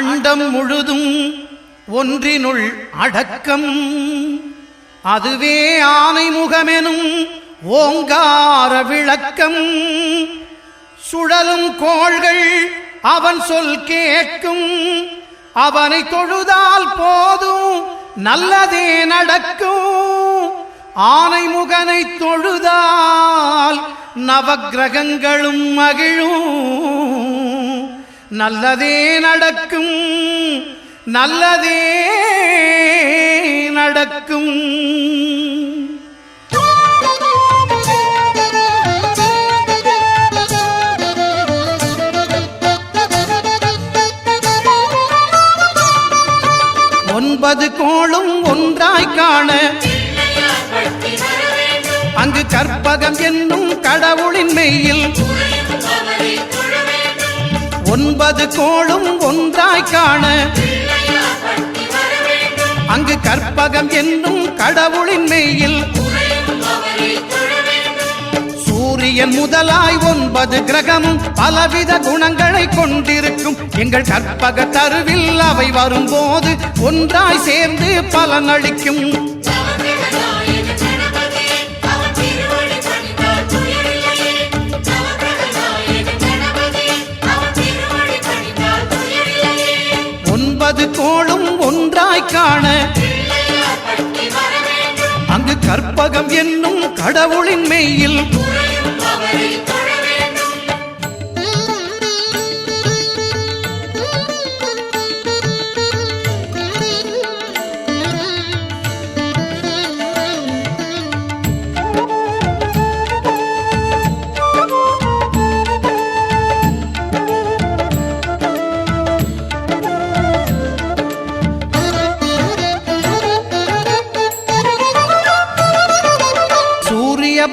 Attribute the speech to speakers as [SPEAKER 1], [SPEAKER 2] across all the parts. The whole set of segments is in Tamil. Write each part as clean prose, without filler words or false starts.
[SPEAKER 1] அண்டம் முழுதும் ஒன்றினுள் அடக்கம். அதுவே ஆனை முகமெனும் ஓங்கார விளக்கம். சுழலும் கோள்கள் அவன் சொல் கேட்கும். அவனை தொழுதால் போதும் நல்லதே நடக்கும். ஆனை முகனை தொழுதால் நவக்கிரகங்களும் மகிழும். நல்லதே நடக்கும், நல்லதே நடக்கும். ஒன்பது கோளும் ஒன்றாய் காண அங்கு கற்பகம் என்னும் கடவுளின் மெய்யில். ஒன்பது கோளும் ஒன்றாய் காண அங்கு கற்பகம் என்னும் கடவுளின் மெய்யில். சூரியன் முதலாய் 9 கிரகமும் பலவித குணங்களை கொண்டிருக்கும். எங்கள் கற்பக தருவில் அவை வரும்போது ஒன்றாய் சேர்ந்து பலனளிக்கும். கோளும் ஒன்றாய் காண அங்கு கற்பகம் என்னும் கடவுளின் மெய்யில்.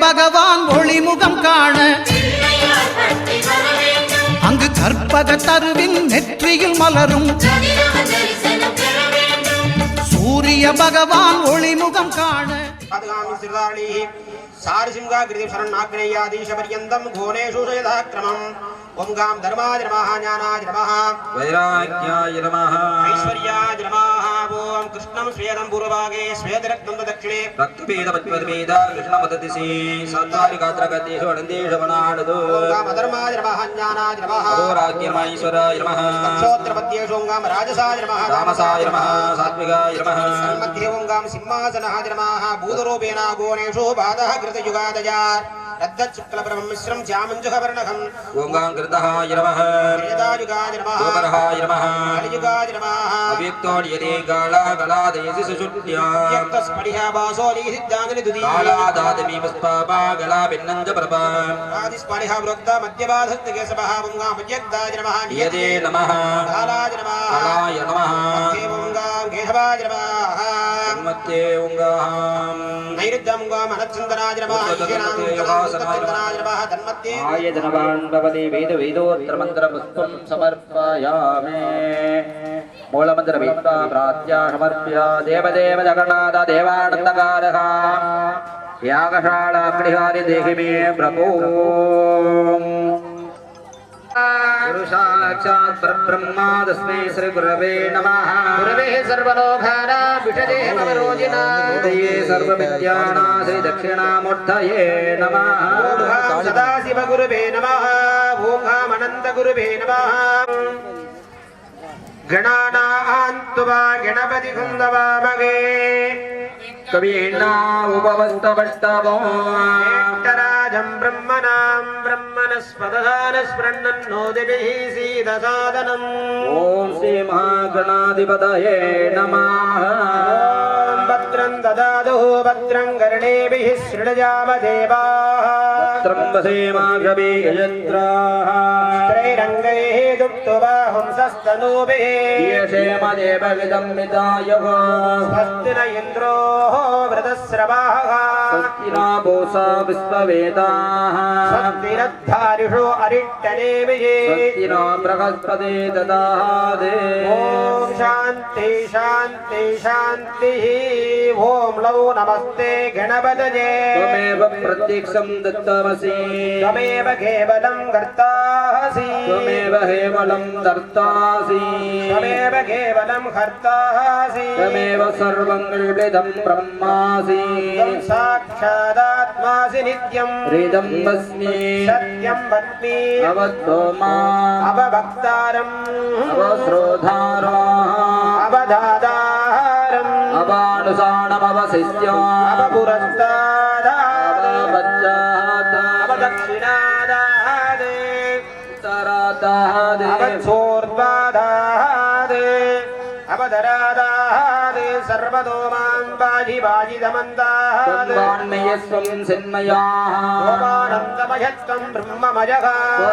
[SPEAKER 1] பகவான் ஒளிமுகம் காண அங்கு கற்பக தருவின் நெற்றியில் மலரும். சூரிய பகவான் ஒளிமுகம் காண சாரசிங்கா கிருதி சரணாக்னேயாதீஷ பர்யந்தம் கோணேஷு சயதாக்ரமம். ஓம் காம் தர்மாய நமஹ ஞானாய நமஹ வைராக்யாய நமஹ ஐஸ்வர்யாய நமஹ. ஓம் கிருஷ்ணம் ஸ்வேதம் பூர்வபாகே ஸ்வேதரத்னம் தக்ஷிணே ரக்தபீதமத்வத்பீத கிருஷ்ணமததிசி சத்தாரி காத்ரகதேஷு அனந்தேஷு வனாடதோ. ஓம் காம் தர்மாய நமஹ ஞானாய நமஹ வைராக்யாய ஈஸ்வராய நமஹ க்ஷோத்ரபத்யேஷு. ஓம் காம் ராஜசாய நமஹ ராமசாய நமஹ சாத்விகாய நமஹ சன்மத்யே. ஓம் காம் சிம்மாசனாய நமஹ பூதரூபேண கோணேஷு பாதः கிருதயுகாதயார் ரத்தச் சுக்லபரமம் மிஸ்ரம் ஜாமஞ்சுகவர்ணகம். ஓம் காம் கிருதஹாய நமஹ வேதாயுகாய நமஹ கோபரஹாய நமஹ கலியுகாய நமஹ அவ்யக்தோடியதே காலாகலாதயசி சுசுட்யா யக்தஸ்படிஹ பாசோலிஹி சித்தாங்கனி துதி காலாதாதமி புஷ்பாபா கலாபின்னஞ்ச பிரபா ஆதிஸ்படிஹ வ்ருக்த மத்யபாதஸ்த கேசபஹ. ஓம் காம் அவ்யக்தாய நமஹ நியதே நமஹ காலாய நமஹ காலாய நமஹ ஓம் காம் கேசவாய நமஹ மத்யே. ஓம் காம் நைருத்தம். ஓம் காம் அனச்சந்தனாய நமஹ ஆயதனவான் பவதி வேத வேதோத்தர மந்திர புஷ்பம் சமர்ப்பயாமி. மூலமந்திர வேதா பிராத்யா சமர்ப்ய தேவதேவ ஜகநாத தேவானந்தகாரக யாகசாலா கிருஹாரி தேஹி மே பிரபோ. गुरु साक्षात् परब्रह्मा तस्मै श्री गुरवे नमः. गुरवे सर्वलोकानां विषजे नवरोजिना हृदये सर्वविद्यानां श्री दक्षिणामूर्तये नमः. ओम सदाशिव गुरुवे नमः. ओम अनंत गुरुवे नमः. गणानान्त्वा गणपति कुन्दवामगे कवीना उपवस्तवस्तवो राजं ब्रह्मणां ब्रह्मणस्पदधानस्पृण्णन्नो दिभिः सीदसादनम्. ओम श्री महागणाधिपतये नमः. भद्रं ददातु भद्रं कर्णेभिः शृणुयाम देवाः भद्रं वसेमाभिः यजत्राः त्रैरङ्गैः दुःखबाहुंसस्तनूभिः येषेम देवगिदं विदायः. स्वस्ति न इन्द्रो वृतस्रवाः स्वस्ति न पूषा विश्ववेदाः स्वस्ति नद्धारिषु अरिष्टनेमिः स्वस्ति न बृहस्पति ददाति. ओम शान्ति शान्ति शान्तिः ॐ लौ नमस्ते गणपतये
[SPEAKER 2] त्वमेव प्रत्यक्षं दत्तमसि
[SPEAKER 1] त्वमेव केवलं कर्तासि
[SPEAKER 2] त्वमेव हेमलं दर्तासि
[SPEAKER 1] त्वमेव केवलं कर्तासि
[SPEAKER 2] त्वमेव सर्वं निर्विदं ब्रह्मासि
[SPEAKER 1] साक्षादात्मासि नित्यं
[SPEAKER 2] हृदं वस्मि
[SPEAKER 1] सत्यं वद्मि
[SPEAKER 2] अवद्धो माम्
[SPEAKER 1] अवभक्तारम्
[SPEAKER 2] अवश्रोधारम्
[SPEAKER 1] अवधादारम्
[SPEAKER 2] अवानुसानमवशिष्याम्
[SPEAKER 1] अवपुरस्तादात्
[SPEAKER 2] अवपश्चात्
[SPEAKER 1] अवदक्षिणादात्
[SPEAKER 2] उत्तरादात्
[SPEAKER 1] अवत्सोर्ध्वादात् अवधरादात् सर्वतो मां पाहि पाहिदमन्तात्
[SPEAKER 2] त्वन्मयस्वं सिन्मयाः
[SPEAKER 1] त्वमानन्दमयत्वं ब्रह्ममयः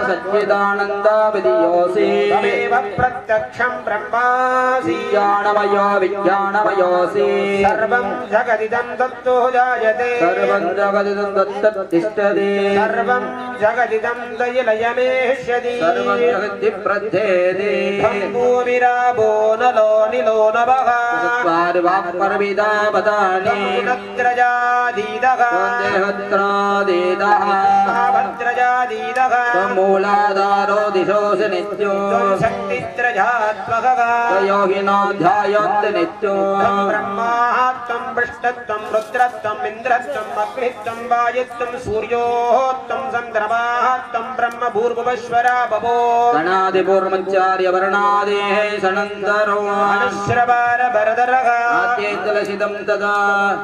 [SPEAKER 2] सच्चिदानन्दाविधियोऽसि
[SPEAKER 1] त्वमेव प्रत्यक्षं ब्रह्मासि
[SPEAKER 2] विज्ञानमयो विज्ञानमयोऽसि
[SPEAKER 1] सर्वं जगदिदं तत्तो जायते
[SPEAKER 2] सर्वं जगदिदं तत्तत्तिष्ठति
[SPEAKER 1] सर्वं जगदिदं लयमेष्यति
[SPEAKER 2] सर्वं जगति प्रध्येति
[SPEAKER 1] भूमिराभो नलो निलो नभः
[SPEAKER 2] चत्वारिवाक्परमिदा पदानि
[SPEAKER 1] भद्रजादीदः
[SPEAKER 2] देहत्रादिदः
[SPEAKER 1] भद्रजादीदः
[SPEAKER 2] मूलाधारो दिशोऽसि नित्यो
[SPEAKER 1] शक्तित्रयात्मकः
[SPEAKER 2] योगिनो ध्यायन्ति नित्यो
[SPEAKER 1] ब्रह्मात्मं विष्णुत्वं रुद्रत्वं इन्द्रत्वं अग्नित्वं वायुत्वं सूर्योत्वं चन्द्रमात्वं ब्रह्म भूर्भुवस्वरा भवो
[SPEAKER 2] गणादिपूर्वचार्य वर्णादेः सनन्तरो
[SPEAKER 1] अनुश्रवार भरदरः
[SPEAKER 2] आद्येन्दलसितं तदा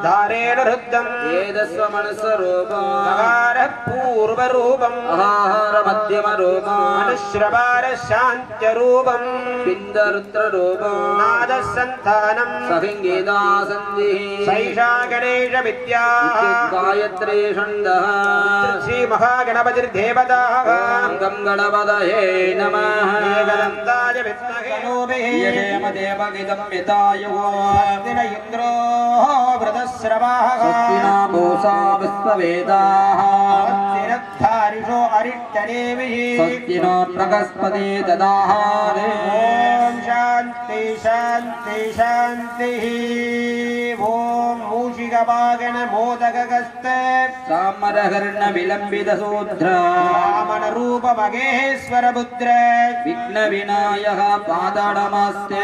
[SPEAKER 1] धारेण हृद्यं
[SPEAKER 2] वेदस्व मनस्वरूपम्
[SPEAKER 1] नकारः पूर्वरूपम्
[SPEAKER 2] आहार मध्यमरूपम्
[SPEAKER 1] अनुश्रवार शान्त्यरूपम्
[SPEAKER 2] पिन्दरुद्ररूपम्
[SPEAKER 1] नादः सन्तानम्
[SPEAKER 2] सहिङ्गीता सन्धिः
[SPEAKER 1] सैषा गणेश विद्या
[SPEAKER 2] गायत्री षण्डः
[SPEAKER 1] श्रीमहागणपतिर्देवताः
[SPEAKER 2] गं गणपतये नमः
[SPEAKER 1] एकदन्ताय विद्महे
[SPEAKER 2] देवगिदं मितायुः
[SPEAKER 1] इन्द्रो वृतस्रवाः
[SPEAKER 2] स्वस्तिना पूषा विश्ववेदाः
[SPEAKER 1] स्वस्तिरद्धारिषो अरिष्टदेविः
[SPEAKER 2] स्वस्तिनो बृहस्पति ददाहारे
[SPEAKER 1] ॐ शान्ति शान्ति शान्तिः ॐ मूषिकवागण मोदकगस्त
[SPEAKER 2] सामरहर्ण विलम्बित सूत्र
[SPEAKER 1] वामन रूप मगेश्वर पुत्र
[SPEAKER 2] विघ्न विनायक पादाडमस्ते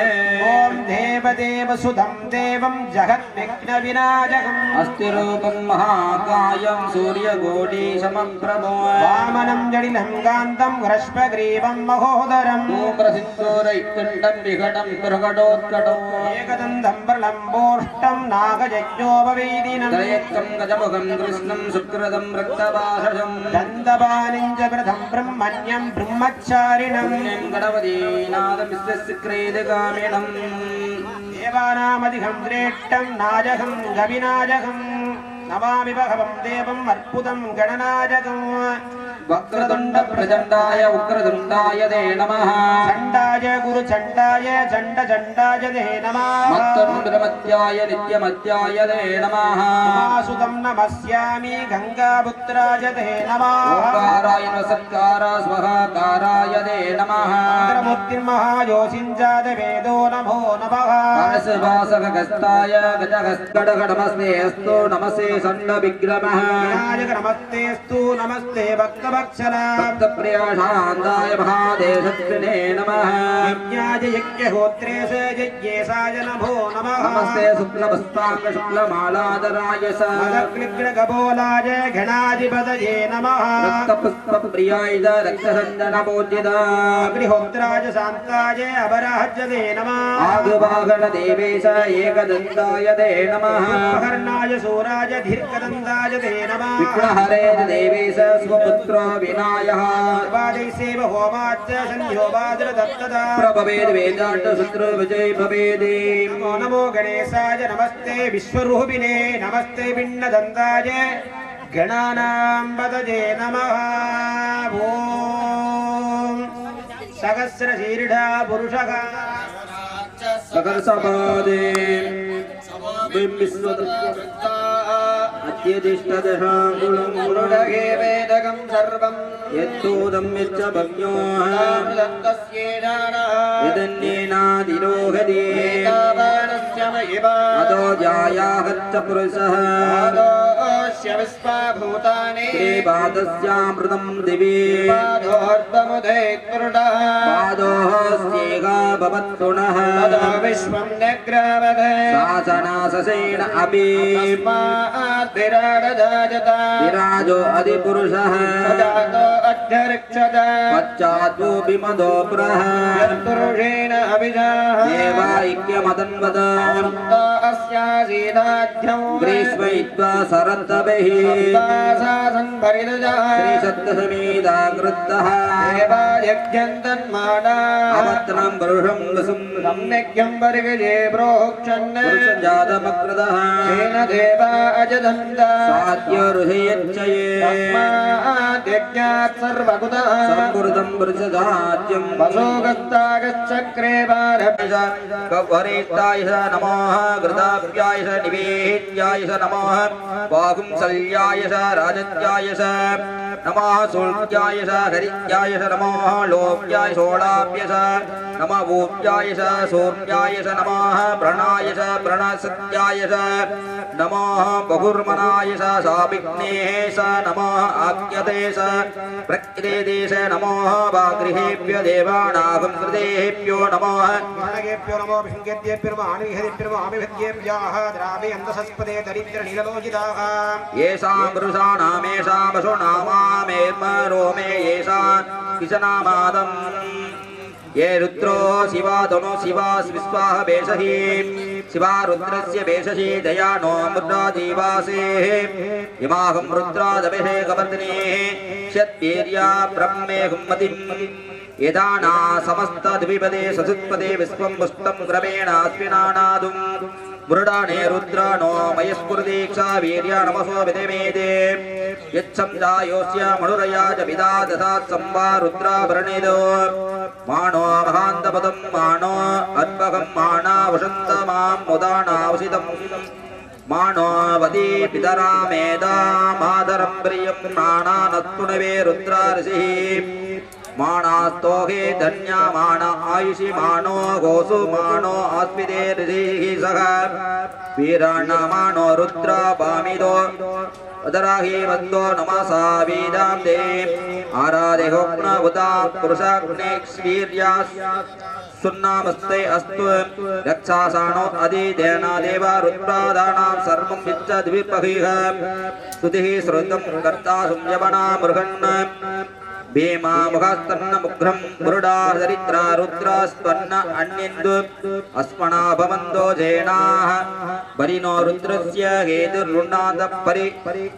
[SPEAKER 1] ॐ देवदेव सुधं देवं जगत् विघ्न विनायकम्
[SPEAKER 2] अस्ति रूपं महाकायं सूर्यकोटि समप्रभो
[SPEAKER 1] वामनं जडिलं कान्तं ह्रस्वग्रीवं महोदरम्
[SPEAKER 2] धूम्रसिन्दूरैकुण्डं विघटं प्रकटोत्कटो
[SPEAKER 1] एकदन्तं प्रलम्बोष्टं नागयज्ञोपवेदिनं
[SPEAKER 2] त्रयक्तं गजमुखं कृष्णं सुकृतं रक्तवासजं
[SPEAKER 1] दन्तपाणिं च प्रथं ब्रह्मण्यं ब्रह्मचारिणं
[SPEAKER 2] गणपतीनादमिश्रस्क्रीडकामिणम्
[SPEAKER 1] देवानामधिकं श्रेष्ठं नाजकं गविनाजकं नमामि भगवं देवम् अर्पुतं गणनाजकम्
[SPEAKER 2] वक्रतुण्ड प्रचण्डाय उग्रतुण्डाय ते नमः
[SPEAKER 1] चण्डाय गुरुचण्डाय चण्डचण्डाय ते नमः
[SPEAKER 2] मत्तरुण्डमत्याय नित्यमत्याय ते नमः
[SPEAKER 1] उमासुतं नमस्यामि गङ्गापुत्राय ते नमः
[SPEAKER 2] ओंकाराय नमस्कार स्वहाकाराय ते नमः
[SPEAKER 1] मन्त्रमूर्तिर्महायोषिञ्चाद वेदो नमो नमः
[SPEAKER 2] परशुभासकगस्ताय गजगस्कटघटमस्तेऽस्तु नमसे षण्डविग्रमः
[SPEAKER 1] विनायक नमस्तेऽस्तु नमस्ते भक्तवत्सला
[SPEAKER 2] भक्तप्रियाशान्ताय महादेशत्रिणे नमः
[SPEAKER 1] यज्ञाय यज्ञहोत्रेश यज्ञेशाय नमो नमः
[SPEAKER 2] नमस्ते शुक्लपुष्पाङ्ग शुक्लमालाधराय स
[SPEAKER 1] मदक्लिग्नगबोलाय घनाधिपतये नमः
[SPEAKER 2] रक्तपुष्पप्रियाय च रक्तसञ्जनपूजिता
[SPEAKER 1] अग्निहोत्राय शान्ताय अपराह्यते नमः
[SPEAKER 2] आगुवागणदेवेश एकदन्ताय ते नमः
[SPEAKER 1] कर्णाय सूराय दीर्घदन्ताय ते नमः
[SPEAKER 2] विघ्नहरे देवेश स्वपुत्रो विनायः
[SPEAKER 1] सर्वादैसेव होमाच्च संयोगाद्रदत्तदा
[SPEAKER 2] प्रभवेद् वेदान्त शत्रु विजय भवेदे
[SPEAKER 1] नमो नमो गणेशाय नमस्ते विश्वरूपिणे नमस्ते पिण्डदन्ताय गणानां पतये नमः ॐ सहस्रशीर्षा पुरुषः
[SPEAKER 2] सकलसपादे विश्वदत्ता यद्यदिष्टदशाङ्गुलं
[SPEAKER 3] पुरुडगे वेदकं सर्वं
[SPEAKER 2] यत्तोदं यच्च भव्यो
[SPEAKER 3] दत्तस्येदानः
[SPEAKER 2] यदन्येनादिरोहति
[SPEAKER 3] एतावानस्य महिमा
[SPEAKER 2] अतो जायागच्छ पुरुषः
[SPEAKER 3] आदोऽस्य विश्वभूतानि
[SPEAKER 2] श्रीपादस्यामृतं दिवि
[SPEAKER 3] पादोर्ध्वमुदे कुरुडः
[SPEAKER 2] पादोऽस्येका भवत्पुनः
[SPEAKER 3] ततो विश्वं न्यग्रावत्
[SPEAKER 2] शासनाससेन अपि
[SPEAKER 3] तस्माद्विराडजायत
[SPEAKER 2] विराजो अधिपुरुषः
[SPEAKER 3] सजातो अध्यरिक्षत
[SPEAKER 2] पश्चातो विमदो पुरः
[SPEAKER 3] यत्पुरुषेण अभिजाः
[SPEAKER 2] देवाैक्यमदन्वद
[SPEAKER 3] अस्यासीदाढ्यं
[SPEAKER 2] ग्रीष्मयित्वा शरद्भिः
[SPEAKER 3] संभरितजः
[SPEAKER 2] श्रीसप्तसमीदा कृतः
[SPEAKER 3] देवायज्ञन्तन्माना
[SPEAKER 2] अवत्नं पुरुषं वसुं
[SPEAKER 3] सम्यग्यं वर्गजे प्रोक्षन्
[SPEAKER 2] पुरुषजातमकृतः
[SPEAKER 3] तेन देवा अजदन्त
[SPEAKER 2] साध्यो ऋषयच्चये
[SPEAKER 3] तस्माद्यज्ञात् सर्वकुतः
[SPEAKER 2] सम्पूर्तं पुरुषजात्यं
[SPEAKER 3] वसोगस्तागश्चक्रे
[SPEAKER 2] वरेष्ठाय नमः कृताभ्याय निवेद्याय नमः वागुंसल्याय राजत्याय नमः सूर्याय हरित्याय नमः लोक्याय सोलाभ्य नमः वोप्याय सौम्याय नमः प्रणाय प्रणसत्याय नमः बहुर्मनाय साभिघ्नेः नमः आख्यते प्रकृते नमः वागृहेभ्यो देवानागं कृतेभ्यो नमः
[SPEAKER 1] गणगेभ्यो नमो विष्णुगेभ्यो नमः आनिहरिभ्यो नमः आमिभद्येभ्यः द्रावे अन्तसस्पदे दरिद्रनीललोचिताः
[SPEAKER 2] येषां पुरुषाणामेषां वसुनामामेर्मरोमे येषां किशनामादम् ये रुद्रो शिवा तनो शिवा विश्वाः वेषहि शिवा रुद्रस्य वेषसि दयानो मुद्रा जीवासेः इमाहं रुद्रादभिषेकवर्धिनीः षद्वीर्या ब्रह्मे हुम्मतिम् यदाना समस्तद्विपदे ससुत्पदे विश्वं पुष्टं क्रमेण अश्विनानादुं मृडाने रुद्राणो मयस्फुर्दीक्षा वीर्या नमसो विदेमेदे यच्छंजायोस्य मणुरया च विदा दधात् संवा रुद्राभरणिदो मानो महान्तपदं मानो अद्भगं माना वसन्तमां मुदानावसितम् मानो वदी पितरामेदा मातरं प्रियं मानानस्तुणवे रुद्रार्षिः मानास्तोहे धन्या माना आयुषि मानो गोसु मानो आस्मिदे ऋषिः सह वीराणा मानो रुद्रा पामिदो अदराहि वन्दो नमसा वीदां दे आराधे होक्न उदा पुरुषाग्नेक्ष्वीर्यास् सुन्नामस्ते अस्तु रक्षासानो अधिदेना देवा रुद्रादानां सर्वं विच्चद्विपहिः स्तुतिः श्रुतं कर्ता संयमना मृगन् भीमा मुखस्तन्न मुग्रं मुरुडा दरिद्रा रुद्रास्त्वन्न अन्यन्दु अस्मना भवन्तो जैनाः बलिनो रुद्रस्य हेतुर्रुणादः परि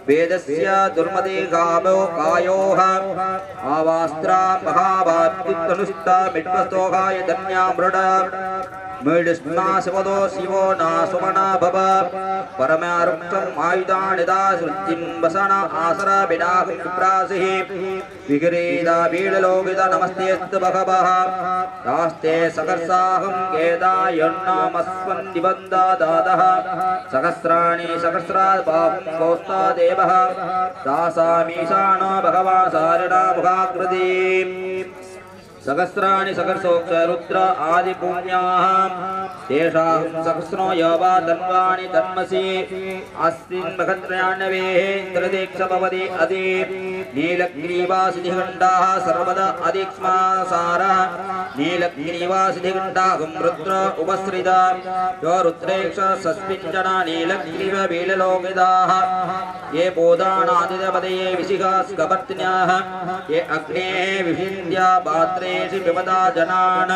[SPEAKER 2] वेदस्य दुर्मदे गावो कायोः आवास्त्रा महाभाप्युत्तनुष्टा मिट्वस्तोहाय धन्या मृडा मृडस्ना शिवदो शिवो न सुमना भव परमारुक्षम् आयुधानि दासृतिं वसना आसरा विनाहं विप्रासिः विगरेदा वीडलोकिता नमस्तेस्तु भगवः दास्ते सकर्साहं केदायन्नामस्वन् निबन्धा दातः सहस्राणि सहस्रात् बाहुं कौस्ता देवः दासामीशानो भगवान् सारिणा मुखाकृति सहस्राणि सहस्रोक्ष रुद्र आदि पुण्याः तेषां सहस्रो यवा तन्वाणि तन्मसि अस्मिन् मखत्रयाण्यवेः इन्द्रदीक्ष भवति अदि नीलग्रीवासिधिघण्टाः सर्वदा अधिक्ष्मासारः नीलग्रीवासिधिघण्टाहं रुद्र उपसृता यो रुद्रेक्ष सस्मिञ्जना नीलग्रीववीललोकिताः ये बोधानादिपदये विशिखास्कवर्तिन्याः ये अग्नेः विभिन्द्या पात्रे विपदा जनान्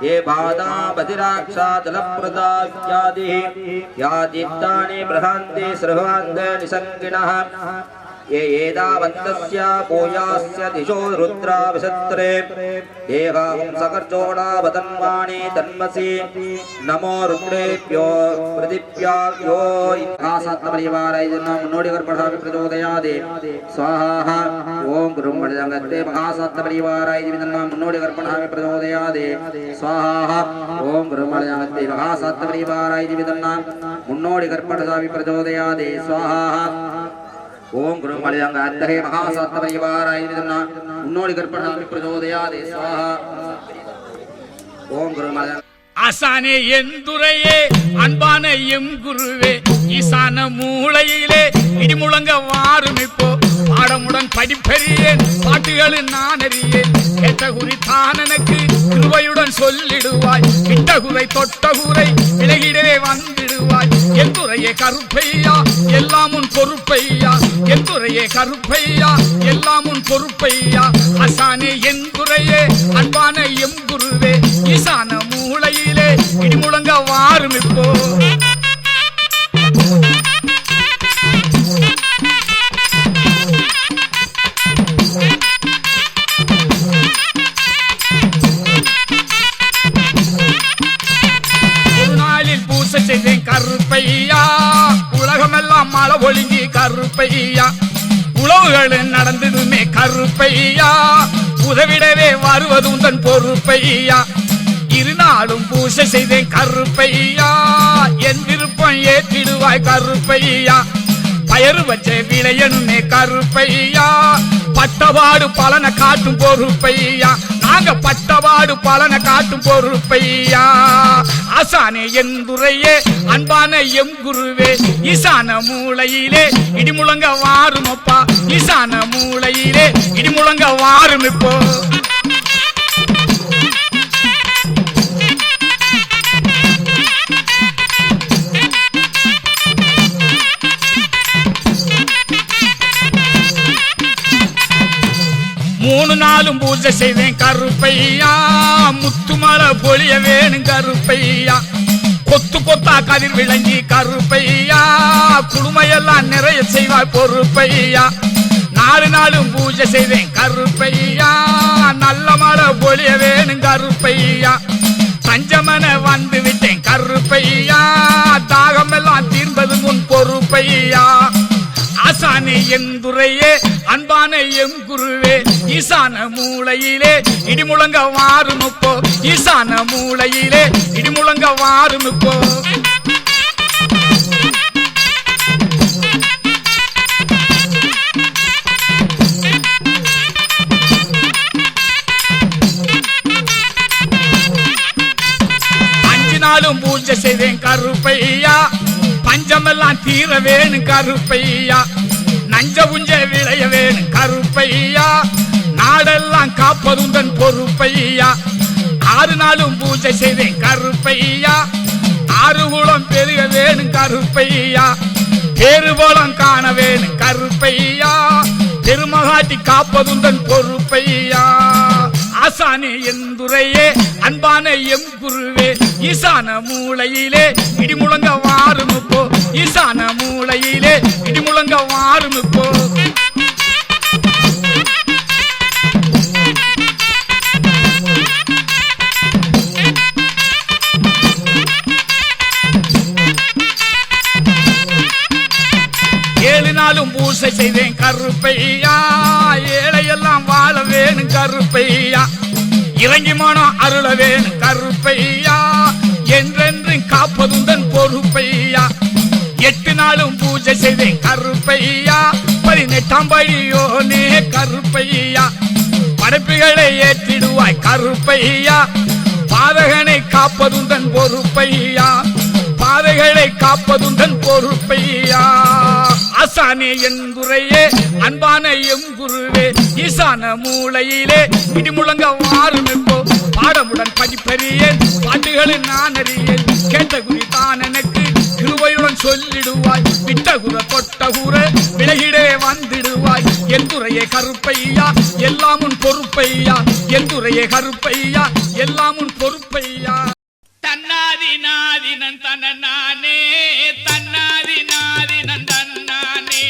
[SPEAKER 2] ये बाधा बधिराक्षा जलप्रदा इत्यादिः यादित्तानि बृहन्ति सृहान्त निसङ्गिनः ये एतावन्तस्य भूयास्य दिशो रुद्रा विशत्रे देहां सकर्जोडावतन्वाणि तन्मसि नमो रुद्रेभ्यो पृथिव्याभ्यो महासात्तपरिवाराय मुन्नोडिकर्पणामि प्रचोदयादे स्वाहा ओम गुरुमणजगत्ते महासात्तपरिवाराय मुन्नोडिकर्पणामि प्रचोदयादे स्वाहा ओम गुरुमणजगत्ते महासात्तपरिवाराय मुन्नोडिकर्पणामि प्रचोदयादे स्वाहा ஓம் குருமலிதங்க அத்தகை மகாசாத்த பரிவாராய் முன்னோடி கற்பனாமி பிரச்சோதயாதே ஸ்வாஹா. ஓம் குருமலிதங்க
[SPEAKER 4] ஆசானே எந்துரையே அன்பான எம் குருவே ஈசான மூளையிலே இடிமுழங்க வாரும் இப்போ பாடமுடன் படிப்பறியேன் பாட்டுகளில் நான் அறியேன் கேட்ட குறித்தான் எனக்கு கிருபையுடன் சொல்லிடுவாய் கிட்ட குறை தொட்ட குறை விலகிடவே வந்திடுவாய் எந்துரையே கருப்பையா எல்லாம் உன் பொறுப்பையா எந்துரையே கருப்பையா எல்லாம் உன் பொறுப்பையா ஆசானே எந்துரையே அன்பான எம் குருவே ஈசான மூளையிலே இடிமுழங்க வாரும் இப்போ ஒரு நாளில் பூசை செய்தேன் கருப்பையா உலகமெல்லாம் மழை ஒழுங்கி கருப்பையா உழவுகள் நடந்ததுமே கருப்பையா உதவிடவே வருவது உந்தன் பொறுப்பையா இருநாளும் பூசை செய்தேன் கருப்பையா என் விருப்பம் ஏற்றிடுவாய் கருப்பையா பயறு வச்ச விளையனுமே கருப்பையா பட்டபாடு பலனை காட்டும் பொறுப்பையா நாங்க பட்டபாடு பலனை காட்டும் பொறுப்பையா ஆசானே எந்துரையே அன்பான எம் குருவே ஈசான மூளையிலே இடிமுழங்க வாரும் அப்பா ஈசான மூளையிலே இடிமுழங்க வாரும் இப்போ மூணு நாளும் பூஜை செய்வேன் கருப்பையா முத்துமலை பொழிய வேணும் கருப்பையா கொத்து கொத்தா கதிர் விளங்கி கருப்பையா குடுமையெல்லாம் நிறைய செய்வாய் பொறுப்பையா நாலு நாளும் பூஜை செய்வேன் கருப்பையா நல்ல மழை பொழிய வேணும் கருப்பையா பஞ்சமன வந்து விட்டேன் கருப்பையா தாகம் எல்லாம் தீர்ந்தது முன் பொறுப்பையா ஆசானே எந்துரையே அன்பான எம் குருவே ஈசான மூளையிலே இடிமுழங்க வாரும் இப்போ ஈசான மூளையிலே இடிமுழங்க வாரும் இப்போ அஞ்சு நாளும் பூஜை செய்தேன் கருப்பையா பஞ்சமெல்லாம் தீர வேணும் கருப்பையா நஞ்ச புஞ்ச விளைய வேணும் கருப்பையா நாடெல்லாம் காப்பதுந்தன் பொறுப்பையா ஆறு நாளும் பூஜை செய்தேன் கருப்பையா ஆறு குளம் பெருக வேணும் கருப்பையா பேருபோலம் காண வேணும் கருப்பையா பெருமகாட்டி காப்பதுந்தன் பொறுப்பையா ஆசானே எந்துரையே அன்பான எம் குருவே ஈசான மூளையிலே இடிமுழங்க வாரும் இப்போ ஈசான மூளையிலே இடிமுழங்க வாரும் இப்போ ஏழு நாளும் பூசை செய்தேன் கருப்பையா ஏழையெல்லாம் வாழ வேணும் கருப்பையா இறங்கி மனம் அருள வேணும் கருப்பையா என்றென்றும் காப்பதுந்தன் பொறுப்பையா எட்டு நாளும் பூஜை செய்தேன் கருப்பையா 18ஆம் படியோனே கருப்பையா படைப்புகளை ஏற்றிடுவாய் கருப்பையா பாதகனை காப்பதுந்தன் பொறுப்பையா பாதைகளை காப்பதுந்தன் பொறுப்பையா ஆசானே எந்துரையே அன்பான எம் குருவே ஈசான மூளையிலே இடிமுழங்க வாரும் இப்போ பாடமுடன் படிப்பறியேன் பாட்டுகளில் நான் அறியேன் கேட்ட குறித்தான் எனக்கு கிருபையுடன் சொல்லிடுவாய் விட்ட குற தொட்ட குற விலகிடே வந்திடுவாய் எந்துரையே கருப்பையா எல்லாம் உன் பொறுப்பையா எந்துரையே கருப்பையா எல்லாம் உன் பொறுப்பையா தன்னாதி நாதினன் தன்னானே தன்னாதி நாதினன் தன்னானே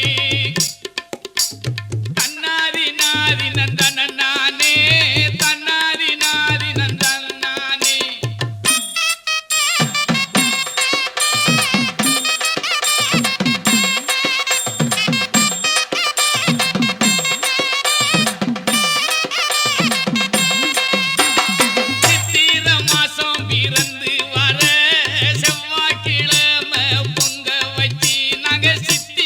[SPEAKER 4] தன்னாதி நாதினன் தன்னானே தன்னாதி நாதினன் தன்னானே சித்திர மாசம் பிறந்து வர செவ்வாய்க்கிழமை பொங்க வச்சு நாங்க சித்தி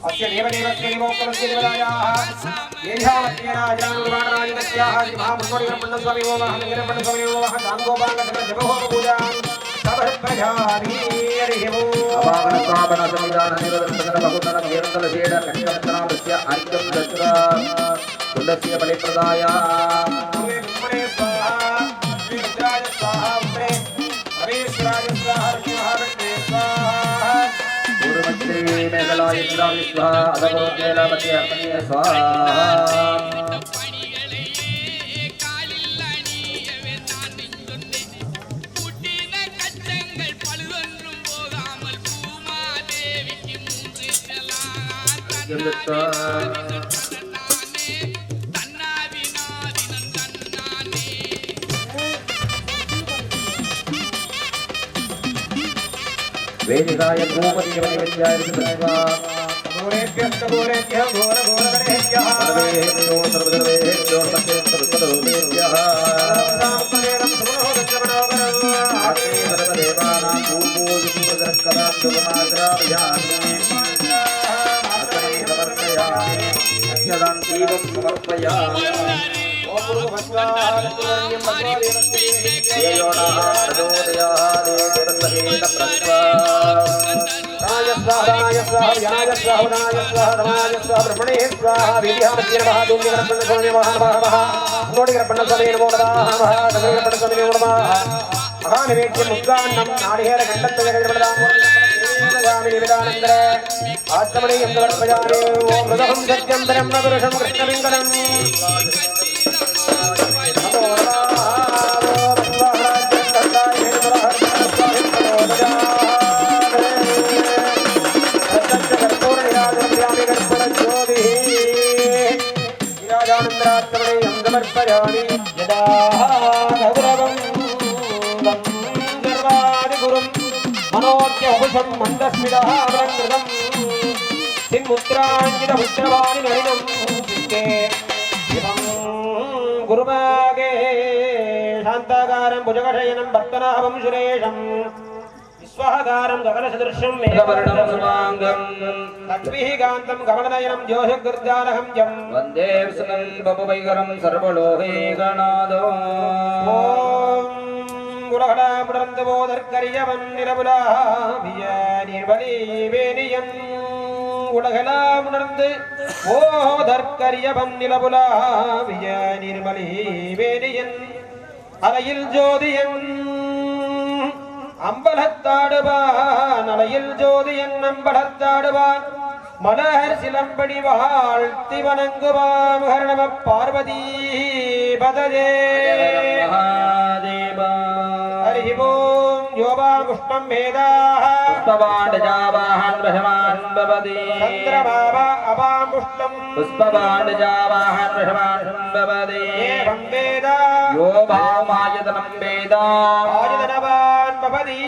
[SPEAKER 1] अस्य देवदेवस्य देवोत्तमस्य देवराजाः येषामत्यराजानुर्वाणराजगस्याः महामुन्नोडिगणपण्डस्वामी नमः वीरपण्डस्वामी नमः गाङ्गोपाङ्गजगोपूजां सभर्प्रजामि हरिः ओम्
[SPEAKER 2] अपागणस्थापनसंविधाननिरोधनबहुधनवीरतलशेड कण्ठरत्नामस्य अर्घ्यं दत्त्वा कुण्डस्य बलिप्रदाय
[SPEAKER 1] ब्रह्मणे स्वाहा श्रीरुद्राय स्वाहा उत्तरे हरीश्वराय स्वाहा हरिमहाविष्णे स्वाहा
[SPEAKER 2] पूर्वमन्त्री मेघलाय स्वामी स्वाहा अधगोकेलपति अर्पणीय स्वाहा वेदिकाय भूपतिवनिविद्याय विद्या
[SPEAKER 1] घोरेभ्यः घोरघोरवरेभ्यः
[SPEAKER 2] सर्वेभ्यो सर्वदेवेभ्यो सर्वदेवेभ्यः सर्वदेवानां भूपूजितदर्शनां दुर्माग्राभयामि समर्पयामि अक्षदां दीपं समर्पयामि येयोनः प्रचोदयात् देवसहित प्रस्वा
[SPEAKER 1] स्वाहाय स्वाहा व्याय स्वाहा नाय स्वाहा धमाय स्वाहा ब्रह्मणे स्वाहा वीर्यामत्ये नमः धूम्यगणपण्डस्वामी नमः नमः नोडिगणपण्डस्वामी नमो नमः धनुगणपण्डस्वामी नमो नमः महानिवेद्यं मुद्गान्नं नारिकेलखण्डत्वजगणपदामि निवेदानन्दरे आत्मनेयं समर्पयामि ओं मृदहं सत्यं ब्रह्मपुरुषं कृष्णपिङ्गलम् समर्पयामि यदा गौरवं सर्वादिगुरुं मनोज्ञहुषं मन्दस्मितः वरङ्कृतं सिन्मुद्राञ्जितपुत्रवाणि नलिनं चित्ते शिवं गुरुभागे शान्ताकारं भुजगशयनं भक्तनाभं सुरेशं विश्वाकारं गगनसदृशं मेघवर्णं सुमाङ्गं लक्ष्मीः कान्तं कमलनयनं ज्योतिर्गुर्जालहं जं
[SPEAKER 2] वन्दे विष्णुं बभुवैकरं सर्वलोकैकनाथो
[SPEAKER 1] ॐ உலகலாம் உணர்ந்து போதற்கரியவன் நிலவுலாவிய நீர்வழி வேணியன் உலகலாம் உணர்ந்து போதற்கரியவன் நிலவுலாவிய நீர்மலி வேணியன் அலையில் ஜோதியன் அம்பலத்தாடுவான் அலையில் ஜோதியன் அம்பலத்தாடுவான் மலர் சிலம்படி வாழ்த்தி வணங்குவாம் ஹர நம பார்வதி பதஜே ஹரி ஓம் யோபாம் புஷ்பம் வேதாஹ
[SPEAKER 2] पुष्पवाण्डजावाहन ब्रह्मान् भवति
[SPEAKER 1] சந்திரமாவா அபாம் புஷ்பம்
[SPEAKER 2] पुष्पवाण्डजावाहन ब्रह्मान् भवति
[SPEAKER 1] ஏவம் வேதா
[SPEAKER 2] यो भावमायतनं वेद
[SPEAKER 1] ஆயுதனவான் பவதி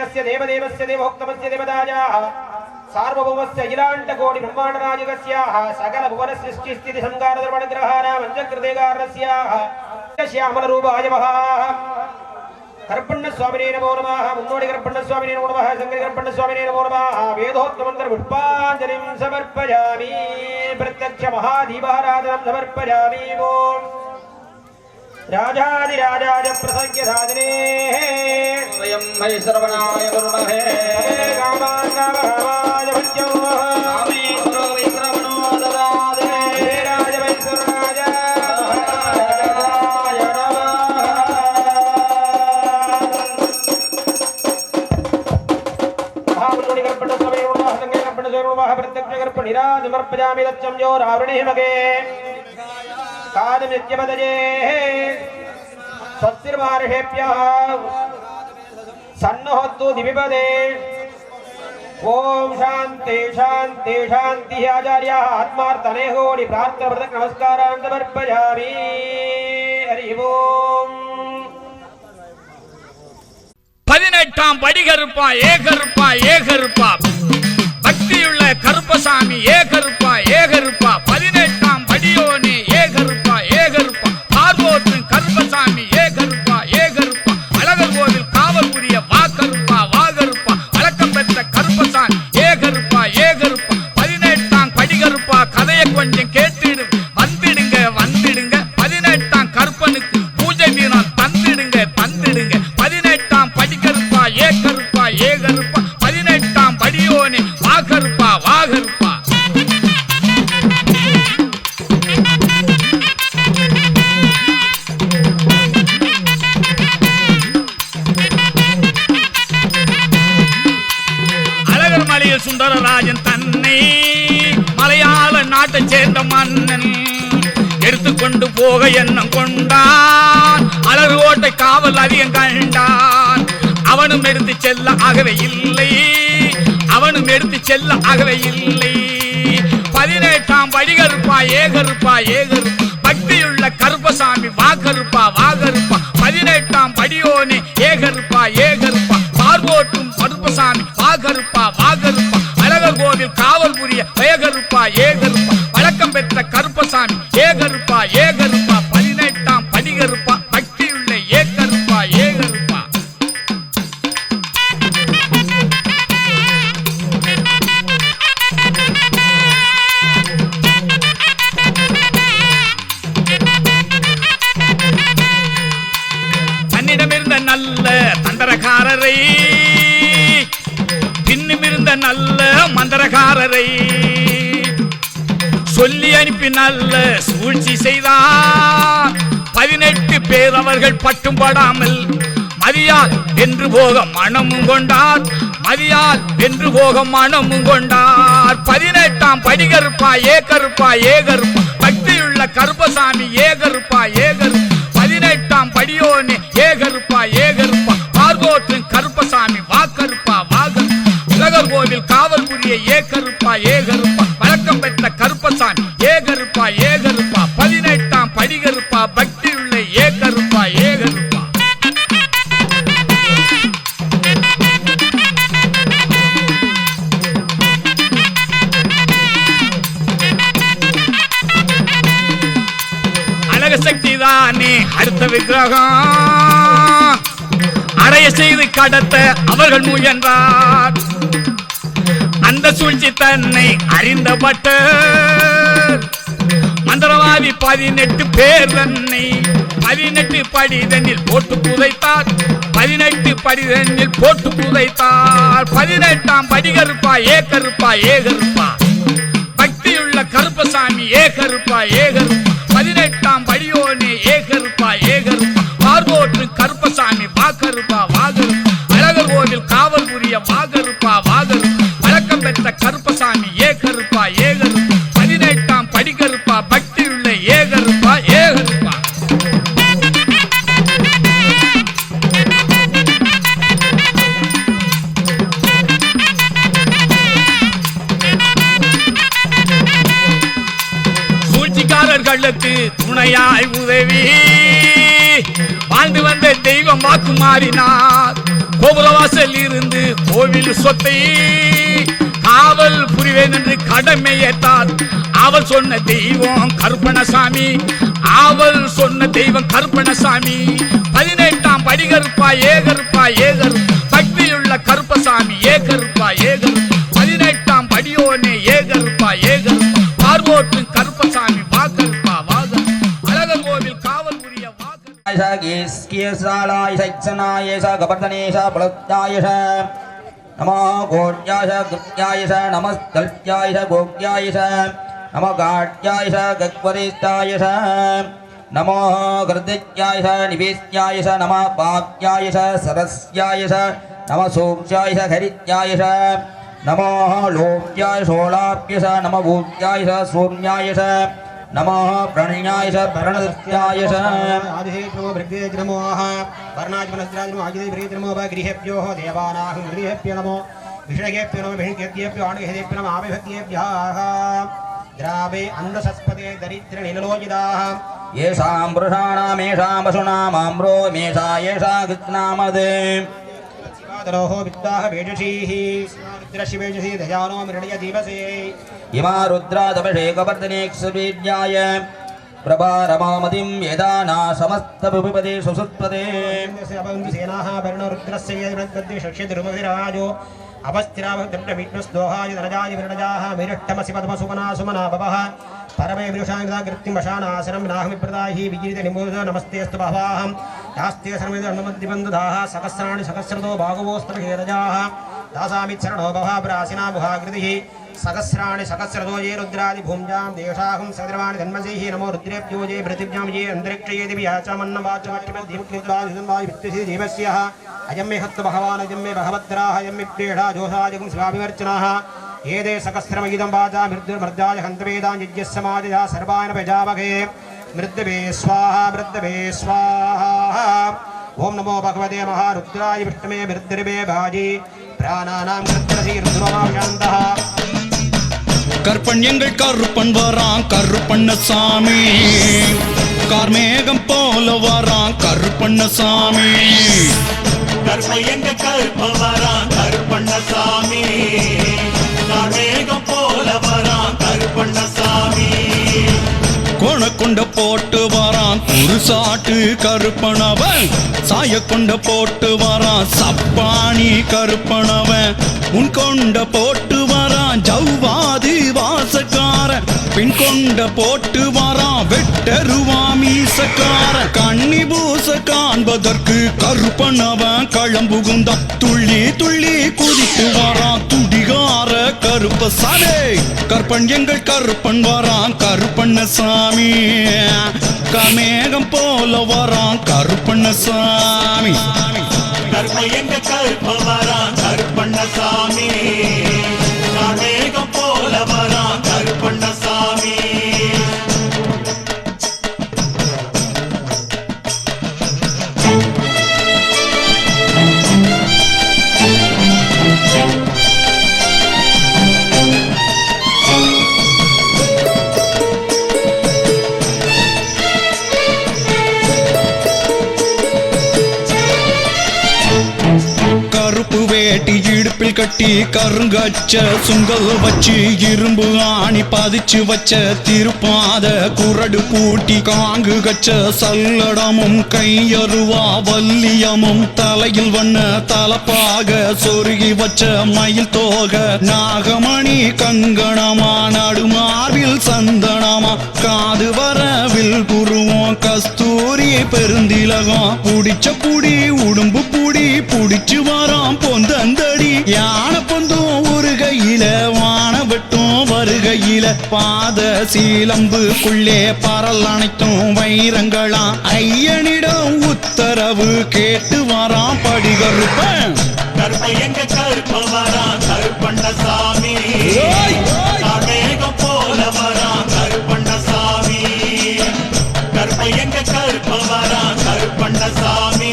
[SPEAKER 1] அஸ்ய தேவதேவஸ்ய தேவோக்தமஸ்ய தேவதாயாः सार्वभौमस्य अखिलाण्डकोटि ब्रह्माण्डराजकस्याः सकल भुवन सृष्टि स्थिति संहार धर्मण ग्रहाणां पंचकृते कारणस्याः श्यामलरूपाय नमः कर्पण्यस्वामिने नमो नमः मुन्नोडि कर्पण्यस्वामिने नमो नमः शङ्करि कर्पण्यस्वामिने नमो नमः वेदोक्तमन्त्र पुष्पाञ्जलिं समर्पयामि प्रत्यक्ष महादीपाराधनं समर्पयामि ओम् राजाधिराजाय प्रसंख्य साधने
[SPEAKER 2] वयं मयि श्रवणाय कुर्महे
[SPEAKER 1] कामाय भज्यं
[SPEAKER 2] कामेश्वरो विश्रवणो ददाते
[SPEAKER 1] राजवैश्वराय महामुनि कर्पणस्वामी नमः संगे कर्पणस्वामी नमः प्रत्यक्ष कर्पणिराज समर्पयामि दच्चं यो रावणे मगे कादमित्यपदये स्वस्तिर्मार्षेभ्यः सन्नहोतु दिविपदे ओम शांति शांति शांति आचार्याः आत्मार्थने कोटि प्रार्थनार्थक नमस्कारान् समर्पयामि हरि ओम
[SPEAKER 4] 18ஆம் படி கருப்பா ஏகருப்பா பக்தியுள்ள கருப்பசாமி ஏகருப்பா 18ஆம் படியோனே ஏகருப்பா பார்வோற்றும் கருப்பசாமி ஏகருப்பா அழகர் கோவில் காவல் புரிய வாகருப்பா வழக்கம் பெற்ற கருப்பசாமி ஏகருப்பா 18ஆம் படி கருப்பா கதையை கொஞ்சம் கேட்டுடு வந்துடுங்க 18ஆம் கருப்பனுக்கு பூஜை மீனம் தந்துடுங்க 18ஆம் படி கருப்பா ஏகருப்பா 18ஆம் படியோனே வாகருப்பா அழகர் மலையில் சுந்தரராஜன் தன்னை மலையாள நாட்டை சேர்ந்த மன்னன் எடுத்துக்கொண்டு போக எண்ணம் கொண்டான் அழகு கோட்டை காவல் அதிகம் கண்டான் அவனும் எடுத்து செல்ல ஆகவே இல்லை 18ஆம் படி கருப்பா ஏகருப்பா பக்தியுள்ள கருப்பசாமி வாகருப்பா 18ஆம் படியோனே ஏகருப்பா பார்வோட்டும் கருப்பசாமி வாகருப்பா அழகர் கோவில் காவல் புரிய ஏகருப்பா வழக்கம் பெற்ற கருப்பசாமி ஏகருப்பா 18ஆம் படி கருப்பா பக்தியுள்ள ஏகருப்பா தன்னிடமிருந்த நல்ல தந்திரக்காரரை பின்னுமிருந்த நல்ல மந்திரக்காரரை சொல்லி அனுப்பி நல்ல சூழ்ச்சி செய்தார் 18 பேர் அவர்கள் பட்டும் படாமல் மதியால் வென்று போக மனமும் கொண்டார் 18ஆம் படி கருப்பா ஏகருப்பா பக்தியுள்ள கருப்பசாமி ஏகருப்பா 18ஆம் படியோனே ஏகருப்பா பார்வோற்றும் கருப்பசாமி வாகருப்பா உலகர் கோவில் காவல் புரிய ஏகருப்பா வழக்கம் பெற்ற கருப்பசாமி ஏகருப்பா 18ஆம் படி கருப்பா பக்தியுள்ள ஏகருப்பா அழக சக்தி தானே அடுத்த விக்கிரகம் அடைய செய்து கடத்த அவர்கள் முயன்றார் அந்த சூழ்ச்சி தன்னை அறிந்தபட்ட மந்திரவாதி 18 பேர் தன்னை 18 படி தண்ணில் போட்டு புதைத்தார் 18 படி தண்ணில் போட்டு புதைத்தார் 18ஆம் படி கருப்பா ஏ கருப்பா ஏ கருப்பா பக்தியுள்ள கருப்பசாமி ஏ கருப்பா ஏ கருப்பா 18ஆம் படியோனே ஏ கருப்பா ஏ கருப்பா பார்வோற்று கருப்பசாமி வா கருப்பா வா கருப்பா அழகர் கோவில் காவல் புரிய வா கருப்பா வா கருப்பா வழக்கம் பெற்ற கருப்பசாமி ஏ கருப்பா ஏ கருப்பா 18ஆம் படி கருப்பா பக்தியுள்ள ஏ கருப்பா ஏ கருப்பா சூழ்ச்சிக்காரர்களுக்கு துணையாய் உதவி வாழ்ந்து வந்த தெய்வம் வாக்கு மாறினார் கோபுரவாசல் இருந்து கோவில் சொத்தை காவல் புரிவேன் என்று கடமை ஏற்றார் அவள் சொன்ன தெய்வம் கருப்பணசாமி அவள் சொன்ன தெய்வம் கருப்பணசாமி 18ஆம் படி கருப்பா ஏ கருப்பா ஏ கருப்பா பக்தியுள்ள கருப்பசாமி ஏ கருப்பா ஏ கருப்பா 18ஆம் படியோனே ஏ கருப்பா ஏ கருப்பா பார்வோற்று கருப்பசாமி வா கருப்பா வா கருப்பா அழகர் கோவில் காவல் புரிய வா
[SPEAKER 2] नमो गोड्याय गुप्त्याय नमस्तल्प्याय गोग्याय नमो गाड्याय गग्वरिष्ठाय नमो हृदयाय निवेश्याय नमः पाप्याय सरस्याय नमः सूक्ष्याय हरित्याय नमो लोक्याय शोलाप्य नमः भूत्याय शून्याय नमः प्रणयाय प्रणदत्याय
[SPEAKER 1] आदिहेभ्यो भृगेज नमो वर्णाजमनस्राज नमो आदिहेभ्यो नमो गृहेभ्यो देवानाहं गृहेभ्यो नमो विषयेभ्यो नमो विषयेभ्यो आणिहेभ्यो नमो आविभक्तिभ्यः द्रावे अन्नसस्पते दरिद्र नीललोचिताः
[SPEAKER 2] येषां पुरुषाणामेषां पशूनामाम्रो मेषा येषा कृत्नामदे
[SPEAKER 1] शिवादरोः विद्वाः वेजसीः रुद्रशिवेजसी दयानो मृडय जीवसे
[SPEAKER 2] इमा रुद्रादभिषेकवर्धनेक्षवीर्याय प्रभारमामतिं यदाना समस्तभुपदे सुसुत्पदे
[SPEAKER 1] सेनाः वर्णरुद्रस्य यद्गद्य शक्ष्यद्रुमविराजो अवस्थिराभद्रविष्णुस्दोहाय धनजाय विरजाः विरिष्टमसि पद्मसुमना सुमना भवः परमे विरुषाङ्गदा कृत्तिमशानासनं नाहमिप्रदाहि विजित निमोद नमस्तेस्तु भवाहं यास्ते सर्वमिदन्नमद्दिबन्धुदाः सहस्राणि सहस्रतो भागवोस्त्रभेदजाः दासामिच्छरणो भवः प्रासिना मुहाकृतिः सहस्राणि सहस्रतो ये रुद्रादि भूम्यां देशाहं सद्रवाणि धन्मसेहि नमो रुद्रेभ्यो ये पृथिव्यां ये अन्तरिक्षये दिवि याचामन्नवाचमट्टिमद्धिमुक्तिद्वादिसंवायुक्तिः जीवस्यः अयं मे हत्त भगवान् अयं मे भगवद्राः अयं मे प्रेढा जोषादिकं स्वाभिवर्चनाः ये ते सकस्रमयिदं वाचा मृद्युर्मर्दाय हन्तवेदां यज्ञस्समाजया सर्वान् प्रजावगे मृद्यवे स्वाहा ओं नमो भगवते महारुद्राय विष्णवे मृद्यर्वे भाजी प्राणानां कृत्रसी रुद्रमाशान्तः
[SPEAKER 5] கற்பன் எங்கள் கருப்பன் வரான் கருப்பண்ணசாமி கார்மேகம் போல வரான் கருப்பண்ணசாமி
[SPEAKER 6] கற்பன் எங்க கருப்பன் வரான் கருப்பண்ணசாமி கார்மேகம் போல வரான் கருப்பண்ணசாமி
[SPEAKER 5] கொண்ட போட்டு வரான் குருசாட்டு கருப்பனவன் சாய கொண்ட போட்டு வரான் சப்பாணி கருப்பனவன் உன் கொண்ட போட்டு வரான் ஜவ்வாதி வாசக்காரன் பின் கொண்ட போட்டு வரான் வெட்டருவாமீசக்கார கண்ணி பூச காண்பதற்கு கருப்பனவன் களம்புகுந்தான் துள்ளி துள்ளி குதித்து வரான் துடிகார கருப்பசாமி கற்பன் எங்கள் கருப்பன் வரான் கருப்பண்ணசாமி கமேகம் போல வரான் கருப்பண்ணசாமி
[SPEAKER 6] கற்பன் எங்க கருப்பன் வரான் கருப்பண்ணசாமி கார்மேகம் போல வரான் கருப்பண்ணசாமி
[SPEAKER 5] கருப்பு வேட்டி இடுப்பில் கட்டி கட்டி கருங்கச்ச சுங்கல் வச்சு இரும்பு ஆணி பதிச்சு வச்ச திருப்பாத குரடு பூட்டி காங்கு கச்ச சல்லடமும் கையருவா வல்லியமும் தலையில் வண்ண தலப்பாக சொருகி வச்ச மயில் தோக நாகமணி கங்கணமா நடுமார்பில் சந்தனமா காது வரவில் குருவோம் கஸ்தூரி பெருந்திலகம் புடிச்ச புடி உடும்பு புடி புடிச்சு வரோம் பொந்தந்தடி யானை பொந்தும் ஒரு கையில வான வெட்டும் வருகையில பாத சீலம்புக்குள்ளே பரல் அனைத்தும் வைரங்களாம் ஐயனிடம் உத்தரவு கேட்டு வரான் படிகருப்பன்
[SPEAKER 6] கருப்பை எங்க கருப்ப வரான் கருப்பண்ணசாமி கார்மேகம் போல வரான் கருப்பண்ணசாமி கருப்பை எங்க கருப்ப வரான் கருப்பண்ணசாமி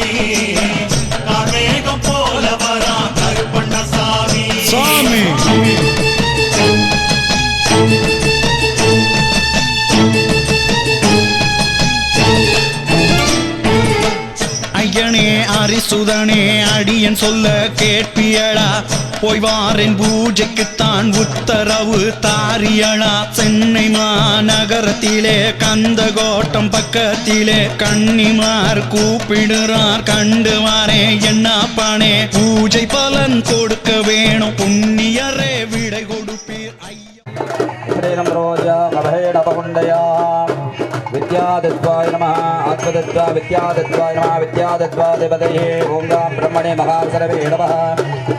[SPEAKER 6] கார்மேகம் போல வரான் கருப்பண்ணசாமி
[SPEAKER 5] சாமி ஐயனே அரிசுதனே அடியன் சொல்ல கேட்பியளா போய் வாரின் பூஜைக்குத்தான் உத்தரவு தாரியளா சென்னை மாநகரத்திலே கந்தகோட்டம் பக்கத்திலே கன்னிமார் கூப்பிடுறார் கண்டு வாரே என்ன பானே பூஜை பலன் கொடுக்க வேணும் புண்ணியரே விடை கொடுப்பீர் ஐயா
[SPEAKER 2] विद्यादत्वाय नमः आत्मदत्वा विद्यादत्वाय नमः विद्यादत्वा देवतये ओं गां ब्रह्मणे महासरवे नमः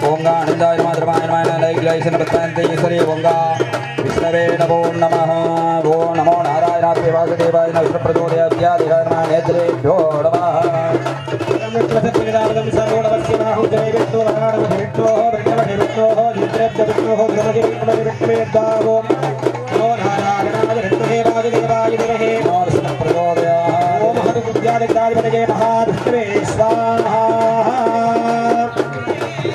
[SPEAKER 2] ओं गां आनन्दाय नमः धर्माय नमः नैग्लैसन पत्तान्ते ईश्वरे ओं गां विष्णवे नमो नमः ओं नमो नारायणाय वासुदेवाय नमः विष्णुप्रचोदयाय विद्यादेहाय नमः नेत्रेभ्यो नमः
[SPEAKER 1] विद्यादित्यादिपतये महाविष्णवे स्वाहा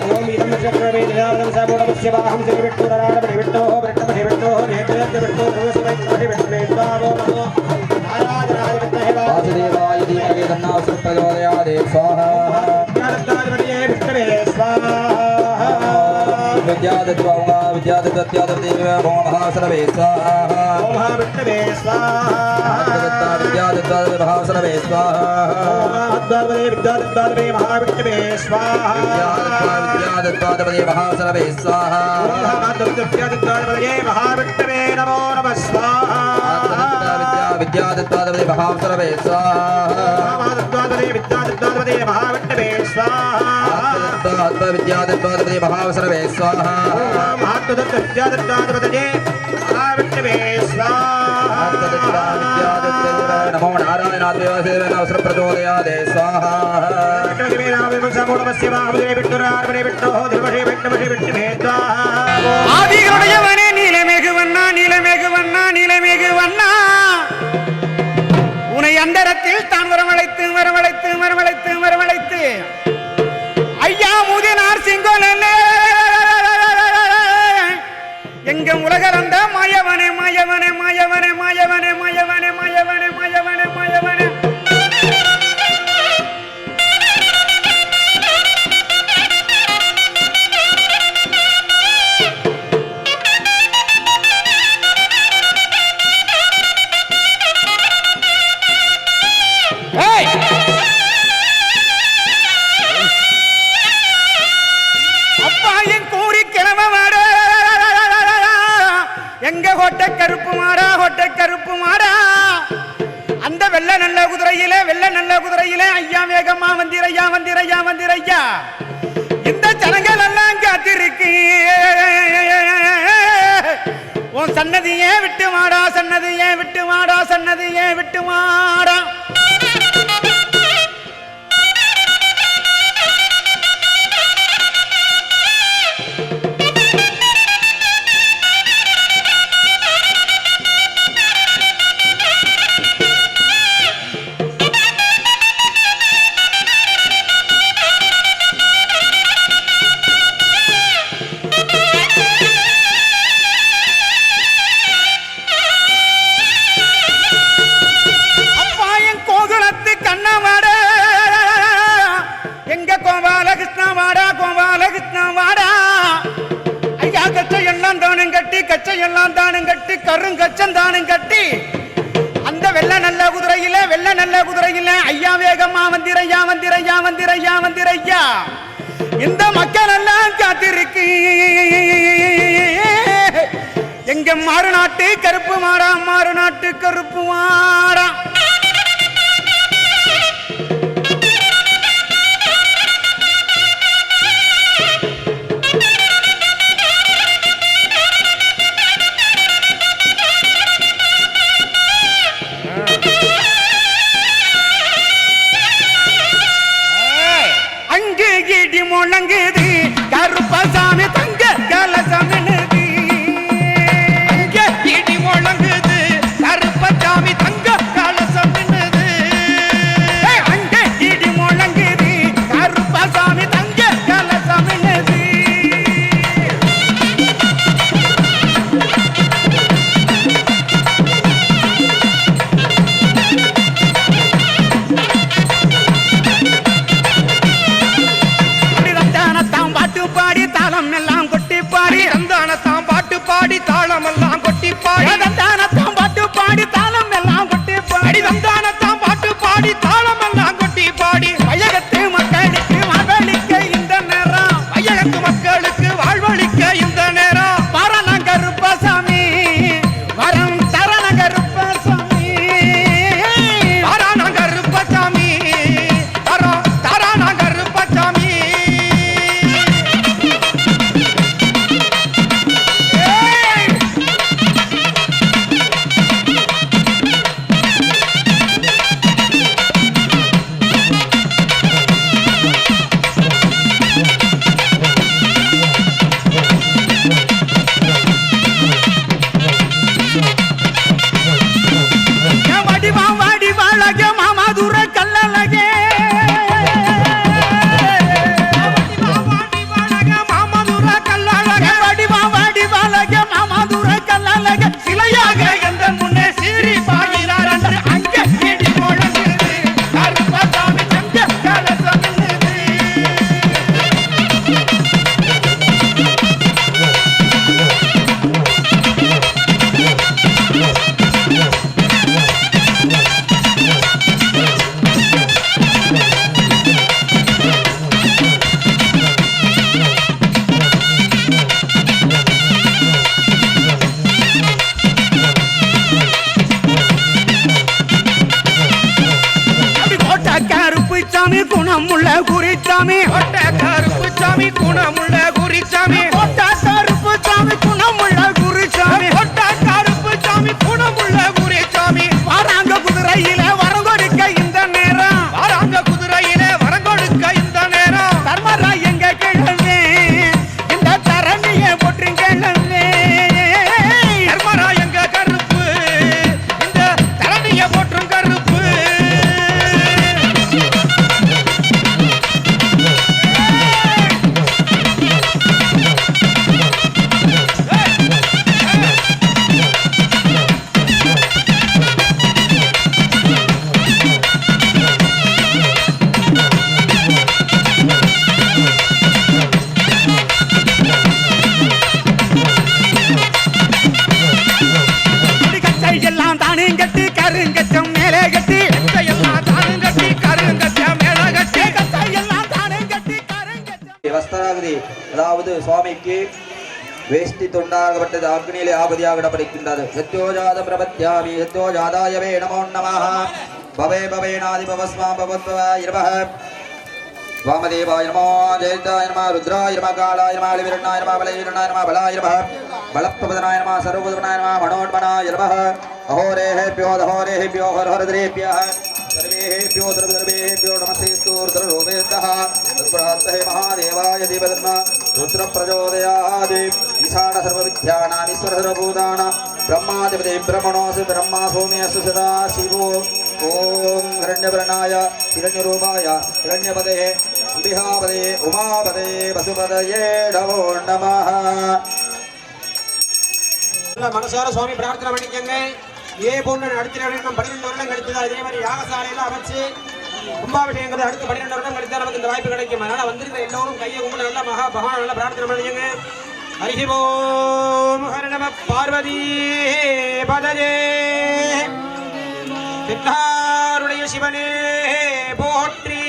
[SPEAKER 1] ओम इदं चक्रवे दिनावदं सबोडवस्य वाहं श्रीविष्णुराणपति विष्णोः वृत्तपति विष्णोः नेत्रस्य विष्णोः सर्वसमयपति विष्णवे स्वाहा नमो नारायणाय विद्महे
[SPEAKER 2] वासुदेवाय धीमहि तन्नो प्रचोदयात् स्वाहा
[SPEAKER 1] विद्यादित्यादिपतये विष्णवे स्वाहा
[SPEAKER 2] विद्यादत्वा विद्यादत्त्यादत्तेव महासरवे स्वाहा
[SPEAKER 1] ओम विष्णवे स्वाहा
[SPEAKER 2] विद्यादत्ता महासरवे स्वाहा
[SPEAKER 1] विद्यादित्यादिपतये महाविष्णवे स्वाहा
[SPEAKER 2] विद्यादत्तादपदे महासरवे स्वाहा
[SPEAKER 1] विद्यादित्यादिपतये महाविष्णवे नमो नमः स्वाहा
[SPEAKER 2] विद्यादत्तादपदे महासरवे स्वाहा
[SPEAKER 1] विद्यादित्यादिपतये महाविष्णवे स्वाहा
[SPEAKER 2] विद्यादत्तादपदे महासरवे स्वाहा
[SPEAKER 1] विद्यादित्यादिपतये महाविष्णवे स्वाहा
[SPEAKER 2] नमो नारायणाय प्रचोदयात् स्वाहा
[SPEAKER 4] ஆதிகளுடையவனே நீலமேகு வண்ணா நீலமேகு வண்ணா நீலமேகு வண்ணா உன்னை அந்தரத்தில் தான் வரவழைத்து வரவழைத்து வரவழைத்து வரவழைத்து ஐயா முதினார் சிங்கோலே எங்க உலகரந்த மாயவனே மாயவனே மாயவனே மாயவனே மாயவனே மாயவனே மாயவனே மாயவனே அப்பா என் கூறி கிளம்ப மாட எங்க ஹொட்டை கருப்பு மாடா அந்த வெள்ள நல்ல குதிரையிலே ஐயா வேகமா வந்திரையா வந்திரையா வந்திரையா இந்த ஜனங்கள் எல்லாம் காத்திருக்கு உன் சன்னதியே விட்டு மாடா சன்னதியே விட்டு மாடா சன்னதியே விட்டு மாடா கச்சம் கச்சந்தானும் கட்டி அந்த வெள்ள நல்ல குதிரையில ஐயா வேகமா வந்திரையா இந்த மக்கள் எல்லாம் காத்திருக்கு எங்க மாறுநாட்டு கருப்பு மாறா அங்கே இடி முழங்குது கருப்பசாமி தங்க கலசமினுது அங்கே இடி முழங்குது கருப்பசாமி தங்க கலசமினுது அங்கே இடி முழங்குது கருப்பசாமி தங்க கலசமினுது பாடி தாளம் எல்லாம் கொட்டி பாடி தந்தானத்தாம் பாட்டு பாடி தாளம் எல்லாம் கொட்டி பாடி தந்தானத்தாம் பாட்டு பாடி தாளம் எல்லாம் கொட்டி பாடி தந்தானத்தாம் பாட்டு பாடி தாளம் எல்லாம் கொட்டி பாடி வையகத்து மக்களுக்கு வாழ்வளிக்க இந்த நேரம் வையகத்து மக்களுக்கு வாழ்வளிக்க இந்த நேரம் வரண கருப்பசாமி வரம் தரண கருப்பசாமி வரண கருப்பசாமி வரம் தரண கருப்பசாமி குணமுள்ள குறிச்சாமி கருப்புச்சாமி குணமுள்ள குறிச்சாமி கருப்புச்சாமி குணமுள்ள குறிச்சாமி கருப்புச்சாமி குணமுள்ள குறிச்சாமி வராங்க குதிரையில வரங்கொடுக்க இந்த நேரம் தர்மரா எங்க கிழவே இந்த தரணிய போற்று கிழவே தர்மரா எங்க கருப்பு இந்த தரணிய போற்றும் கருப்பு எல்லாம் தானும் கட்டி கருங்கச்சம் மேலே கட்டி எல்லாம் தானும் கட்டி கருங்கச்சம் மேலே கட்டி எல்லாம் தானும் கட்டி கருங்கச்சம்
[SPEAKER 2] வஸ்திராகதி அதாவது சுவாமிக்கு வேஷ்டி தொண்டாகப்பட்டது அக்னியிலே ஆபதியாக இடப்படுகின்றது சத்யோஜாத பிரபத்யாமி சத்யோஜாதாயவே நமோ நமः பவே பவேனாதி பவஸ்மா பவத்வ இரவஹ வாமதேவாய நமோ ஜெயதாய நம ருத்ராய நம காலாய நம அலிவிரண்ணாய நம பலவீரண்ணாய நம பலாய நம பலப்பிரபதனாய நம சர்வபுதனாய நம மனோன்மனாய நம அஹோரேஹேभ्यो हर हर द्रेभ्यः सर्वेभ्यो सर्वधर्मेभ्यो नमस्तेस्तु रुद्ररूपेभ्यः तत्प्रातः महादेवाय देवधर्म रुद्र प्रचोदयात् ईशान सर्वविद्यानां ईश्वर सर्वभूतानां ब्रह्मादिपते ब्रह्मणोऽसि ब्रह्मा सोम्यस्य सदा शिवो ओम हिरण्यवर्णाय हिरण्यरूपाय हिरण्यपदे अम्बिकापदे उमापदे वसुपदये नमो नमः
[SPEAKER 1] மனசார சுவாமி பிரார்த்தனை பண்ணிக்கங்க. ஏ போன்ற அடுத்த நம் 12 வருடம் கழித்ததா இதே மாதிரி யாகசாலையில அமைச்சு கும்பாபிஷேகங்களை அடுத்த 12 வருடம் கழித்தா நமக்கு இந்த வாய்ப்பு கிடைக்கும். அதனால வந்திருக்கிற எல்லோரும் கையை கும்பிட்டு நல்லா மகா பகவான் நல்லா பிரார்த்தனை பண்ணிக்கங்க. ஹரி ஓம் ஹர நம பார்வதி பதஜே சித்தாருடைய சிவனே போற்றி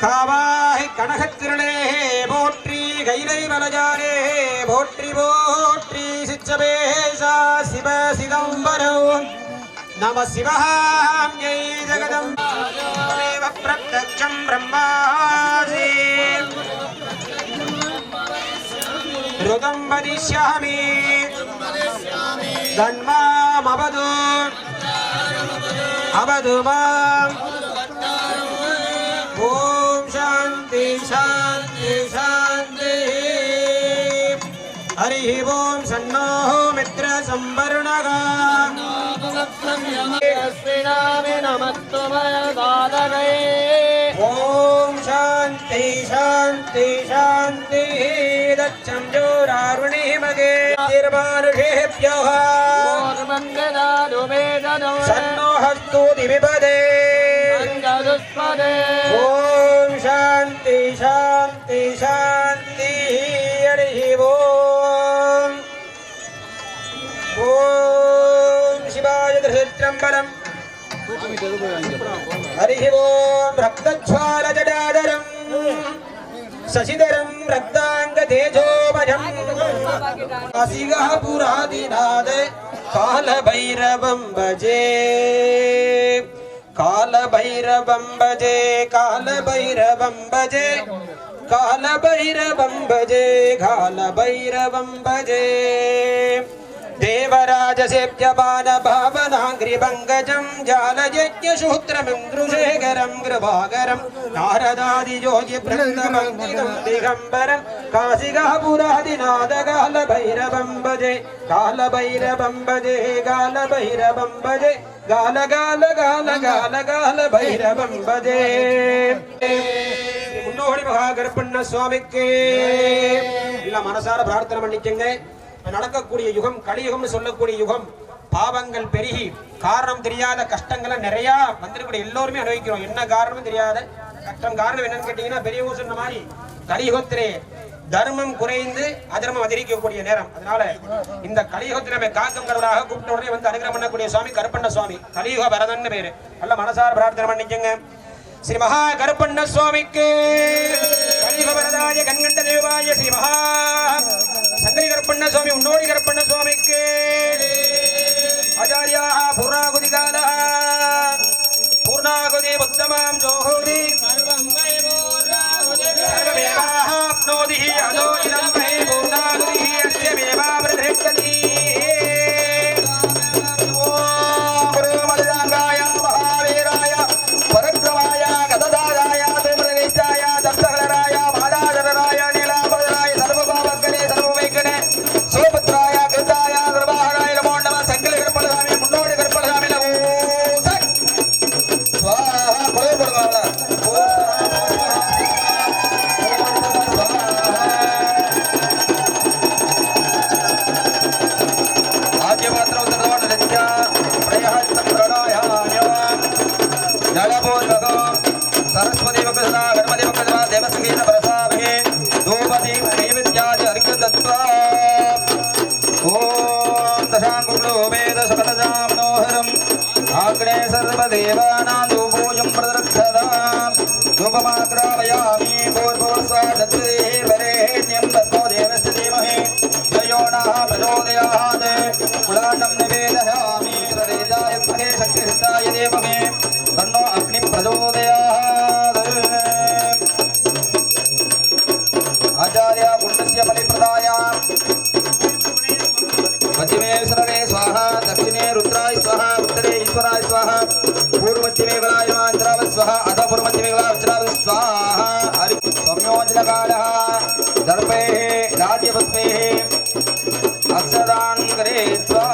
[SPEAKER 1] காவாய் கனகத்திரளே போற்றி கைலை வலஜாரே போற்றி போற்றி சிச்சபேஷா சிவ சிதம்பரம் நம சிவாம் ஜெய் ஜெகதம்பேவ பிரத்யக்ஷம் பிரம்மாசி ருதம் வதிஷ்யாமி தன்மாமவது அவது மாம் ஓம் சாந்தி சாந்தி சாந்தி ஹரி ஓம் சன்னோ மித்ர சம்பர்ணகா ஓம் சாந்தி சாந்தி சாந்தி தச்சம் ஜோராருணி மகே நிர்மானுஷேப்யः சன்னோ ஹஸ்து திவிபதே ஓம் சாந்தி சாந்தி சாந்தி ஹரி ஓம் ஓம் சிவாய திருச்சிற்றம்பலம் ஹரி ஓம் ரக்தஜ்வால ஜடாதரம் சசிதரம் ரக்தாங்க தேஜோபயம் அசிகா புராதிநாத கால பைரவம் பஜே கால பைரவம் பஜே கால பைரவம் பஜே கால பைரவம் பஜே கால பைரவம் பஜே தேவராஜ சேப்யபான பாவனாங்கிரி பங்கஜம் ஜாலயஜ்ய சூத்திரமிந்திருஷேகரம் கிருபாகரம் நாரதாதி யோகி பிரந்தமங்கிதம் திகம்பரம் காசிகா புராதிநாத கால பைரவம் பஜே கால பைரவம் பஜே கால பைரவம் பஜே கால கால கால கால கால பைரவம் பஜே முன்னோடி மகா கருப்பண்ண சுவாமிக்கு எல்லாம் மனசார பிரார்த்தனை பண்ணிக்கங்க. நடக்கக்கூடிய யுகம் கலியுகம்னு சொல்லக்கூடிய யுகம். பாவங்கள் பெருகி காரணம் தெரியாத கஷ்டங்களை நிறைய வந்திருக்கூடிய எல்லோருமே அனுபவிக்கிறோம். என்ன காரணமும் தெரியாத கஷ்டம். காரணம் என்னன்னு கேட்டீங்கன்னா பெரியவங்க சொன்ன மாதிரி கலியுகத்திலே தர்மம் குறைந்து அதர்மம் அதிகரிக்கக்கூடிய நேரம். அதனால இந்த கலியுகத்தை நம்ம காக்கங்கிறவராக கூப்பிட்ட உடனே வந்து அனுகிரகம் பண்ணக்கூடிய சுவாமி கருப்பண்ண சுவாமி. கலியுக வரதன்னு பேரு. நல்ல மனசார பிரார்த்தனை பண்ணிக்கங்க. ஸ்ரீ மகா கருப்பண்ண சுவாமிக்கு கலியுக வரதாய கண்கண்ட தேவாய ஸ்ரீ மகா சங்கரி கருப்பண்ண சுவாமி உன்னோடி கருப்பண்ண சுவாமிக்கு ஆச்சாரியா பூர்ணாகுதி கால பூர்ணாகுதி புத்தமாம் ஜோஹோதி சர்வமேவாப்னோதி அதோ இதம் மே பூர்ணாகுதி அஸ்ய மேவா பிரதிஷ்டதி ஓம் குருமதாங்காய மகாவீராய பரக்ரமாய கததாராய தும்ரகேச்சாய தப்தகலராய மாதாதராய நீலாபதராய சர்வபாவக்கனே சர்வவைக்கனே சிவபுத்ராய கிருதாய கிருபாகராய நமோ நம சங்கல கருப்பலசாமி முன்னோடி கருப்பலசாமி நமோ சக் ஸ்வாஹா கோபுரகால सरस्वती वक्रसदा गणपति वक्रसदा देवसंगीत प्रसाभे धूपदीप नैवेद्यादि अर्घ्य दत्त्वा ओम दशांकुलो वेद सकलजां मनोहरम् आग्ने सर्वदेवानां धूपोऽयं प्रदक्षदाम् धूपमाग्रापयामि भूर्भुवस्सुवः दत्तेः वरेण्यं तन्नो देवस्य धीमहि धियो नः प्रचोदयात् कुलाण्डं निवेदयामि प्रदेशाय महे शक्तिसिद्धाय देवमे तन्नो अग्निं प्रचोदयात् आचार्य पुण्यस्य बलिप्रदाय पश्चिमे सर्वे स्वाहा दक्षिणे रुद्राय स्वाहा उत्तरे ईश्वराय स्वाहा पूर्वपश्चिमे गलायमान्त्राव स्वाहा अथ पूर्वपश्चिमे गलावज्राव स्वाहा हरि संयोजनकालः दर्पैः राज्यपुष्पैः अक्षदान् करेत्वा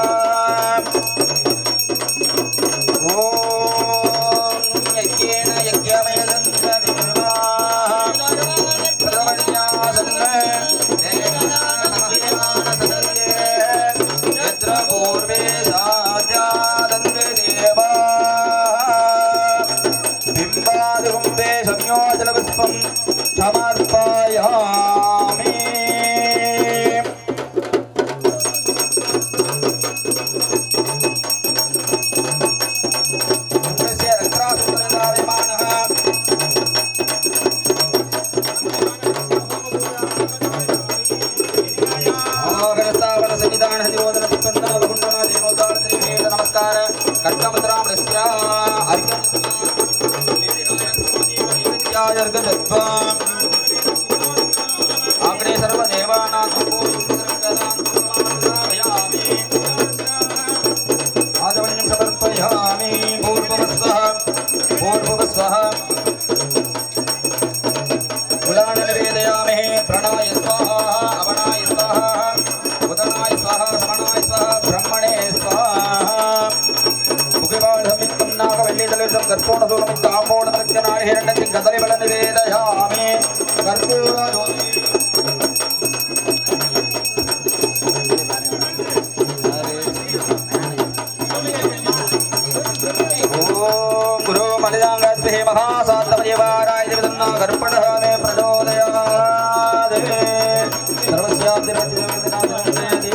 [SPEAKER 1] समर्पयामि
[SPEAKER 2] सर्वदेवायर्गदत्वा आग्रे सर्वदेवानां आदवण्यं समर्पयामि पूर्ववस्वः कुलान् निवेदयामहे प्रणाय स्वाहा अवनाय स्वाहा उदनाय स्वाहा समनाय स्वाहा ब्रह्मणे स्वाहा मुखिवाळसमित्तं नागवल्लीतलितं कर्पूरसूलमित्तं आम्बोडमृत्यनारिहिरण्यं गदलिबल निवेदयामि कर्पूरज्योति मलिदांगस्ते महासात्तपरिवाराय दिवदन्ना कर्पणहाने प्रचोदयात् सर्वस्याब्धिपतिवेदनादनन्दयति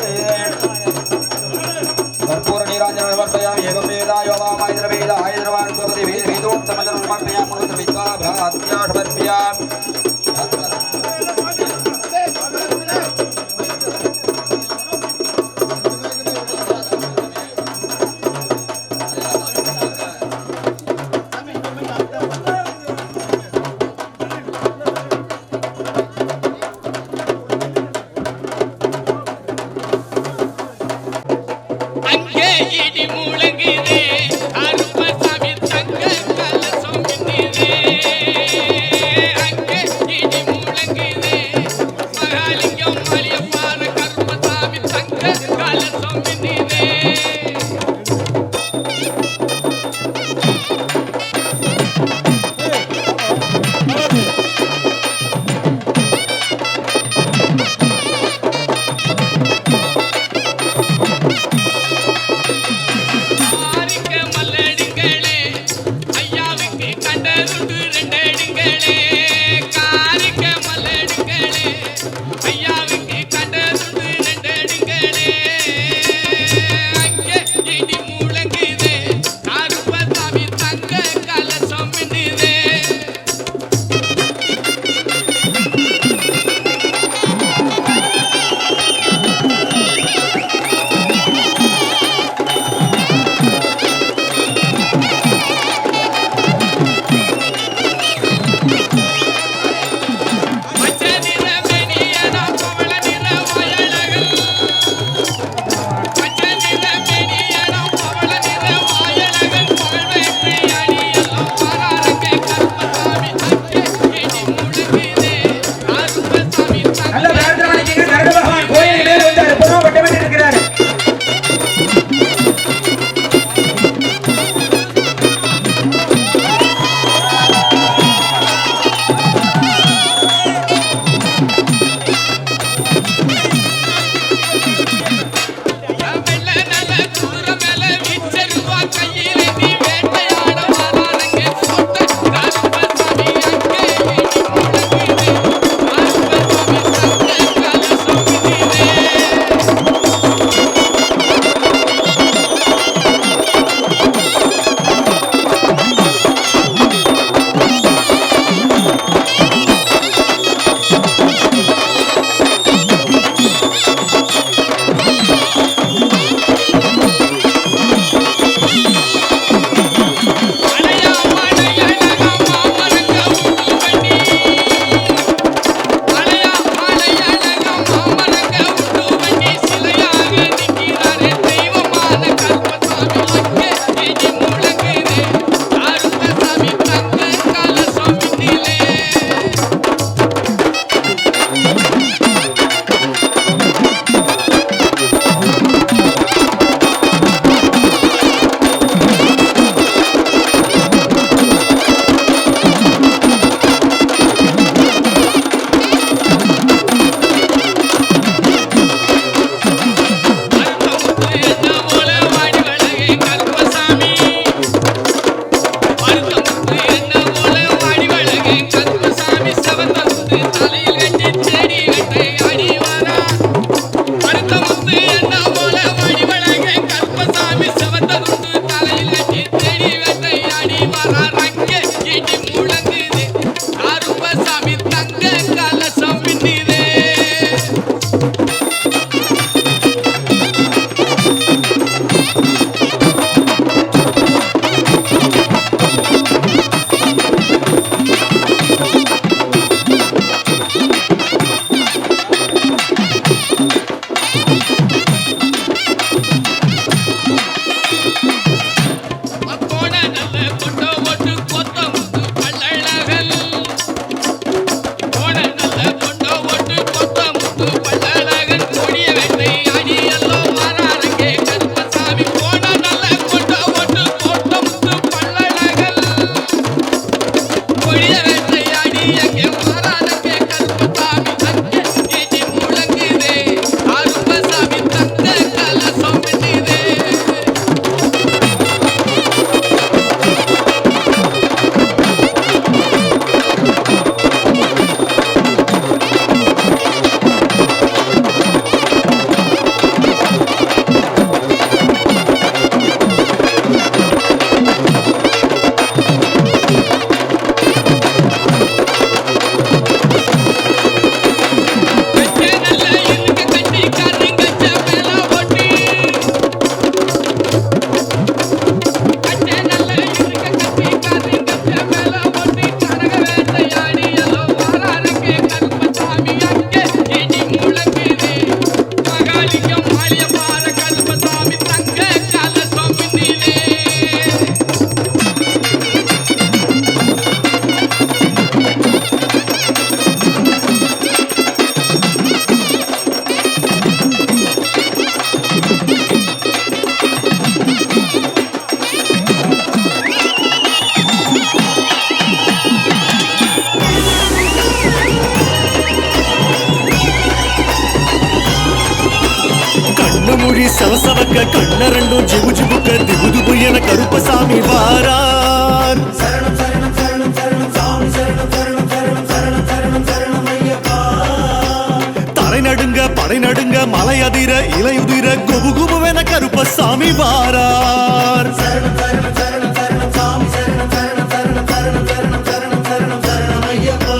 [SPEAKER 2] कर्पूरनीराजनं समर्पयामि एवं वेदाय वामाय द्रवेदाय द्रवाण्पति वेदोक्तमजनं समर्पयामि मन्त्रविद्वा भ्रात्या समर्पयामि
[SPEAKER 6] சிரி சவசவக்க கண்ண ரெண்டும் ஜிபு ஜிபுக்க திபு திபு என கருப்பசாமி வாரார் சரணம் சரணம் சரணம் சரணம் சாமி சரணம் சரணம் சரணம் சரணம் சரணம் சரணம் ஐயப்பா தரை நடுங்க படை நடுங்க மலை அதிர இலையுதிர குபு குபுவென கருப்பசாமி வாரார் சரணம் சரணம் சரணம் சரணம் சாமி சரணம் சரணம் சரணம் சரணம் சரணம் சரணம் சரணம் சரணம் ஐயப்பா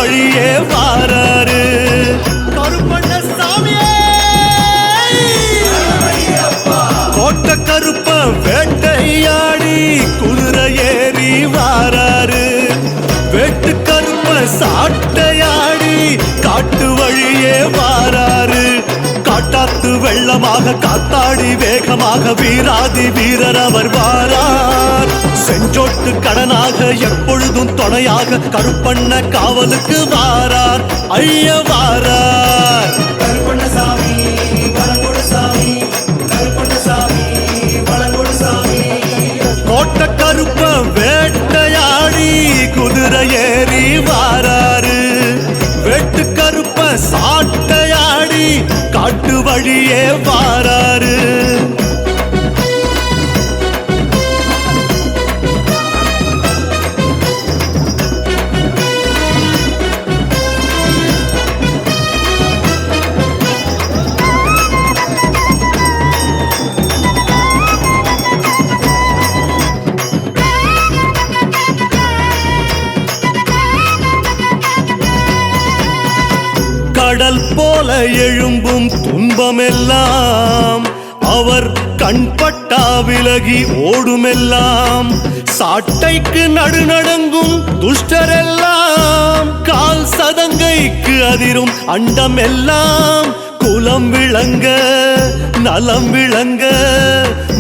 [SPEAKER 6] வழியே வாராரு கருப்பண்ண சாமியே கோட்ட கருப்ப வேட்டையாடி குதிரை ஏறி வாராரு வெட்டு கருப்ப சாட்டையாடி காட்டு வழியே வாராரு காட்டாத்து வெள்ளமாக காத்தாடி வேகமாக வீராதி வீரர் அவர் வாரார் செஞ்சோட்டு கடனாக எப்பொழுதும் துணையாக கருப்பண்ண காவலுக்கு வாரார் ஐய வாரார் கருப்பண்ணசாமி வளங்கொடு சாமி கருப்பண்ணசாமி வளங்கொடு சாமி கோட்ட கருப்ப வேட்டையாடி குதிரை ஏறி வாராரு வெட்டு கருப்ப சாட்டையாடி காட்டு வழியே வாராரு கடல் போல எழும்பும் துன்பமெல்லாம் அவர் கண்பட்டா விலகி ஓடுமெல்லாம் சாட்டைக்கு நடுநடுங்கும் துஷ்டரெல்லாம் கால் சதங்கைக்கு அதிரும் அண்டமெல்லாம் குலம் விளங்க நலம் விளங்க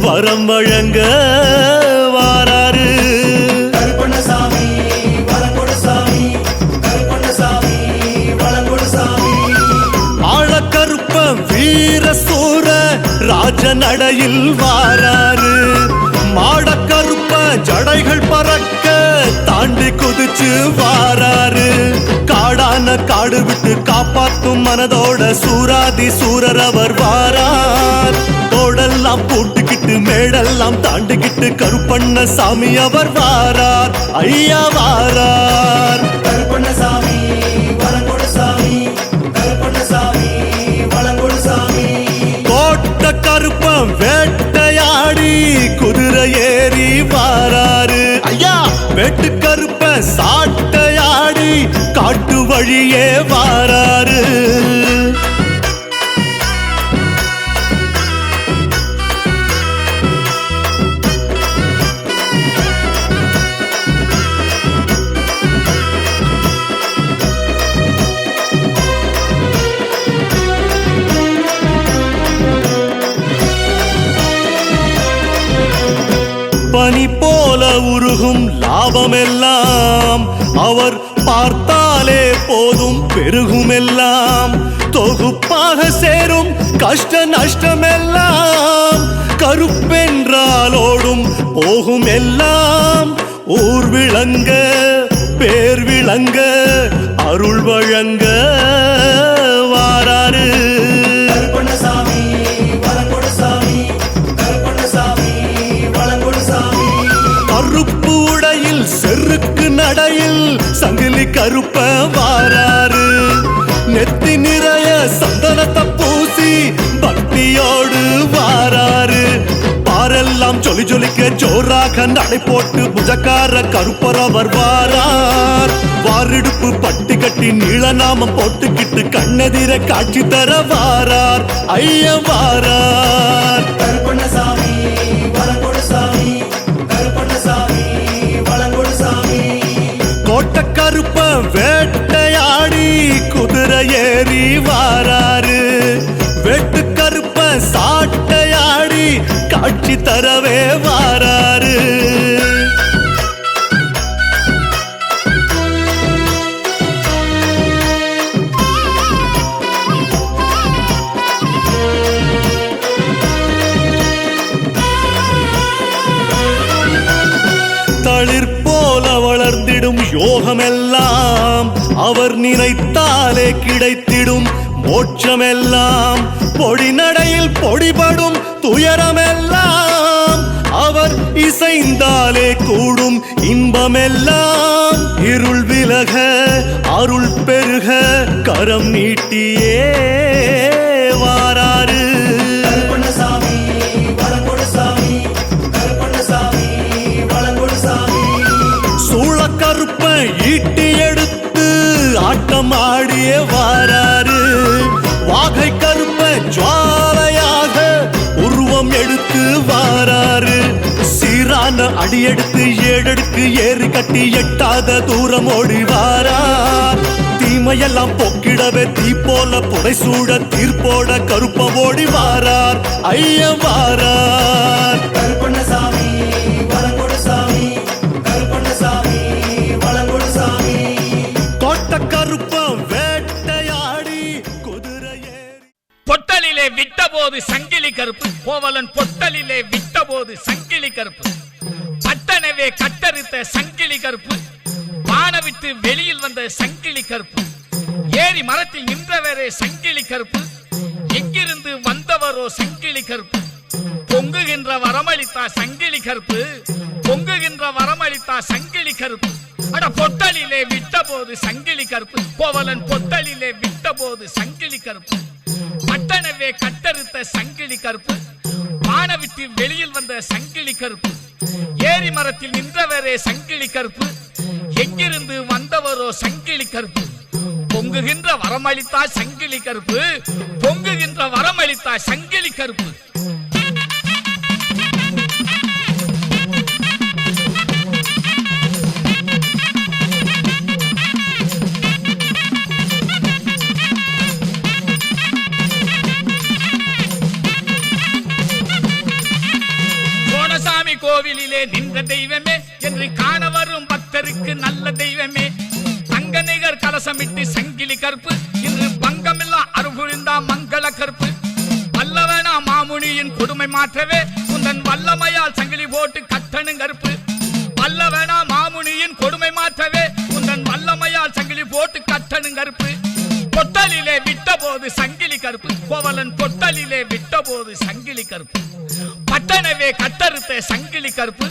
[SPEAKER 6] வரம் வழங்க வாராரு கருப்பண்ணசாமி வளங்கொடு சாமி கருப்பண்ணசாமி வளங்கொடு சாமி ஆழக்கருப்ப வீர சூர ராஜ நடையில் வாராரு மாடக்கருப்ப ஜடைகள் பறக்க தாண்டி குதிச்சு வாராரு காடான காடு விட்டு காப்பாத்தும் மனதோட சூராதி சூரர் அவர் வாரார் தோடெல்லாம் போட்டுக்கிட்டு மேடெல்லாம் தாண்டிக்கிட்டு கருப்பண்ண சாமி அவர் வாரார் ஐயா வாரார் கருப்பண்ணசாமி வளங்கொடு சாமி கருப்பண்ணசாமி வளங்கொடு சாமி கோட்ட கருப்பம் வேட்டையாடி குதிரை ஏறி வாராரு ஐயா வெட்டு கருப்ப சாட்டையாடி காட்டு வழியே வாராரு பனி போல உருகும் லாபமெல்லாம் அவர் பார்த்தாலே போதும் பெருகுமெல்லாம் தொகுப்பாக சேரும் கஷ்ட நஷ்டமெல்லாம் கருப்பென்றாலோடும் போகும் எல்லாம் ஊர் விளங்க பேர் விளங்க அருள் வழங்க வாராரு கருப்பண்ணசாமி வளங்கொடு சாமி கருப்பண்ணசாமி வளங்கொடு சாமி கருப்பு உடையில் செருக்கு நடையில் சங்கிலி கருப்ப வாராரு நெத்தி நிறைய சந்தனத்தை பூசி பக்தியோடு வாராரு பாரெல்லாம் ஜொலி ஜொலிக்க ஜோராக நடை போட்டு புஜக்கார கருப்பர் அவர் வாரார் வாரிடுப்பு பட்டி கட்டி நீளநாமம் போட்டுக்கிட்டு கண்ணெதிர காட்சி தர வாரார் ஐய வாரார் கருப்பண்ணசாமி வளங்கொடு சாமி கருப்பண்ணசாமி வளங்கொடு சாமி கோட்ட கருப்ப வேட்டையாடி குதிரை ஏறி வாராரு வெட்டு கருப்ப சாட்டையாடி காட்சி தரவே வாராரு தளிர் போல வளர்ந்திடும் யோகமெல்லாம் அவர் நினைத்தாலே கிடைத்திடும் மோட்சமெல்லாம் பொடி நடையில் பொடிபடும் துயரமெல்லாம் அவர் இசைந்தாலே கூடும் இன்பமெல்லாம் இருள் விலக அருள் பெருக கரம் நீட்டியே வாராரு கருப்பண்ணசாமி வளங்கொடு சாமி கருப்பண்ணசாமி வளங்கொடு சாமி சூளக்கருப்ப ஈட்டி எடுத்து ஆட்டி ஆட்டமாடியே வாராரு வாகை கருப்ப ஜுவாலையாக உருவம் எடுத்து வாராரு சீரான அடியெடுத்து ஏழெடுக்கு ஏறி கட்டி எட்டாத தூரம் ஓடி வாரார் தீமையெல்லாம் பொக்கிடவே தீ போல புடைசூட தீர்ப்போட கருப்ப ஓடி வாரார் ஐயம் வாரார் கருப்பண்ணசாமி வளங்கொடு சாமி கருப்பண்ணசாமி வளங்கொடு சாமி கோட்ட கருப்பம் வேட்டையாடி குதிரை ஏறி
[SPEAKER 4] பொட்டலிலே விட்ட போது சங்கிலி கருப்பு கோவலன் பொட்டலிலே விட்ட போது சங்கிலி கருப்பு பட்டனவே கட்டறுத்த சங்கிலி கருப்பு வானவிட்டு வெளியில் வந்த சங்கிலி கருப்பு ஏரி மரத்தில் நின்றவரே சங்கிலி கருப்பு எங்கிருந்து வந்தவரோ சங்கிலி கருப்பு பொங்குகின்ற வரமளித்தா சங்கிலி கருப்பு பொங்குகின்ற வரமளித்தா சங்கிலி கருப்பு அட பொட்டலிலே விட்ட போது சங்கிலி கருப்பு கோவலன் பொட்டலிலே விட்ட போது சங்கிலி கருப்பு பட்டனவே கட்டறுத்த சங்கிலி கருப்பு வானவிட்டு வெளியில் வந்த சங்கிலி கருப்பு ஏரி மரத்தில் நின்றவரே சங்கிலி கருப்பு எங்கிருந்து வந்தவரோ சங்கிலி கருப்பு பொங்குகின்ற வரமளித்தா சங்கிலி கருப்பு பொங்குகின்ற வரமளித்தா சங்கிலி கருப்பு கோவிலிலே நின்ற தெய்வமே என்று காண வரும் பக்தருக்கு நல்ல தெய்வமே தங்க நிகர் கலசமிட்டு சங்கிலி கருப்பு இன்று பங்கமில்லா அருள்புரிந்தா மங்கள கருப்பு வல்லவனா மாமுனியின் கொடுமை மாற்றவே உந்தன் வல்லமையால் சங்கிலி போட்டு கட்டணும் கருப்பு வல்லவனா மாமுனியின் கொடுமை மாற்றவே உந்தன் வல்லமையால் சங்கிலி போட்டு கட்டணும் கருப்பு பொட்டலிலே விட்ட போது சங்கிலி கருப்பு கோவலன் பொட்டலிலே விட்ட போது சங்கிலி கருப்பு பட்டனவே கட்டறுத்த சங்கிலி கருப்பு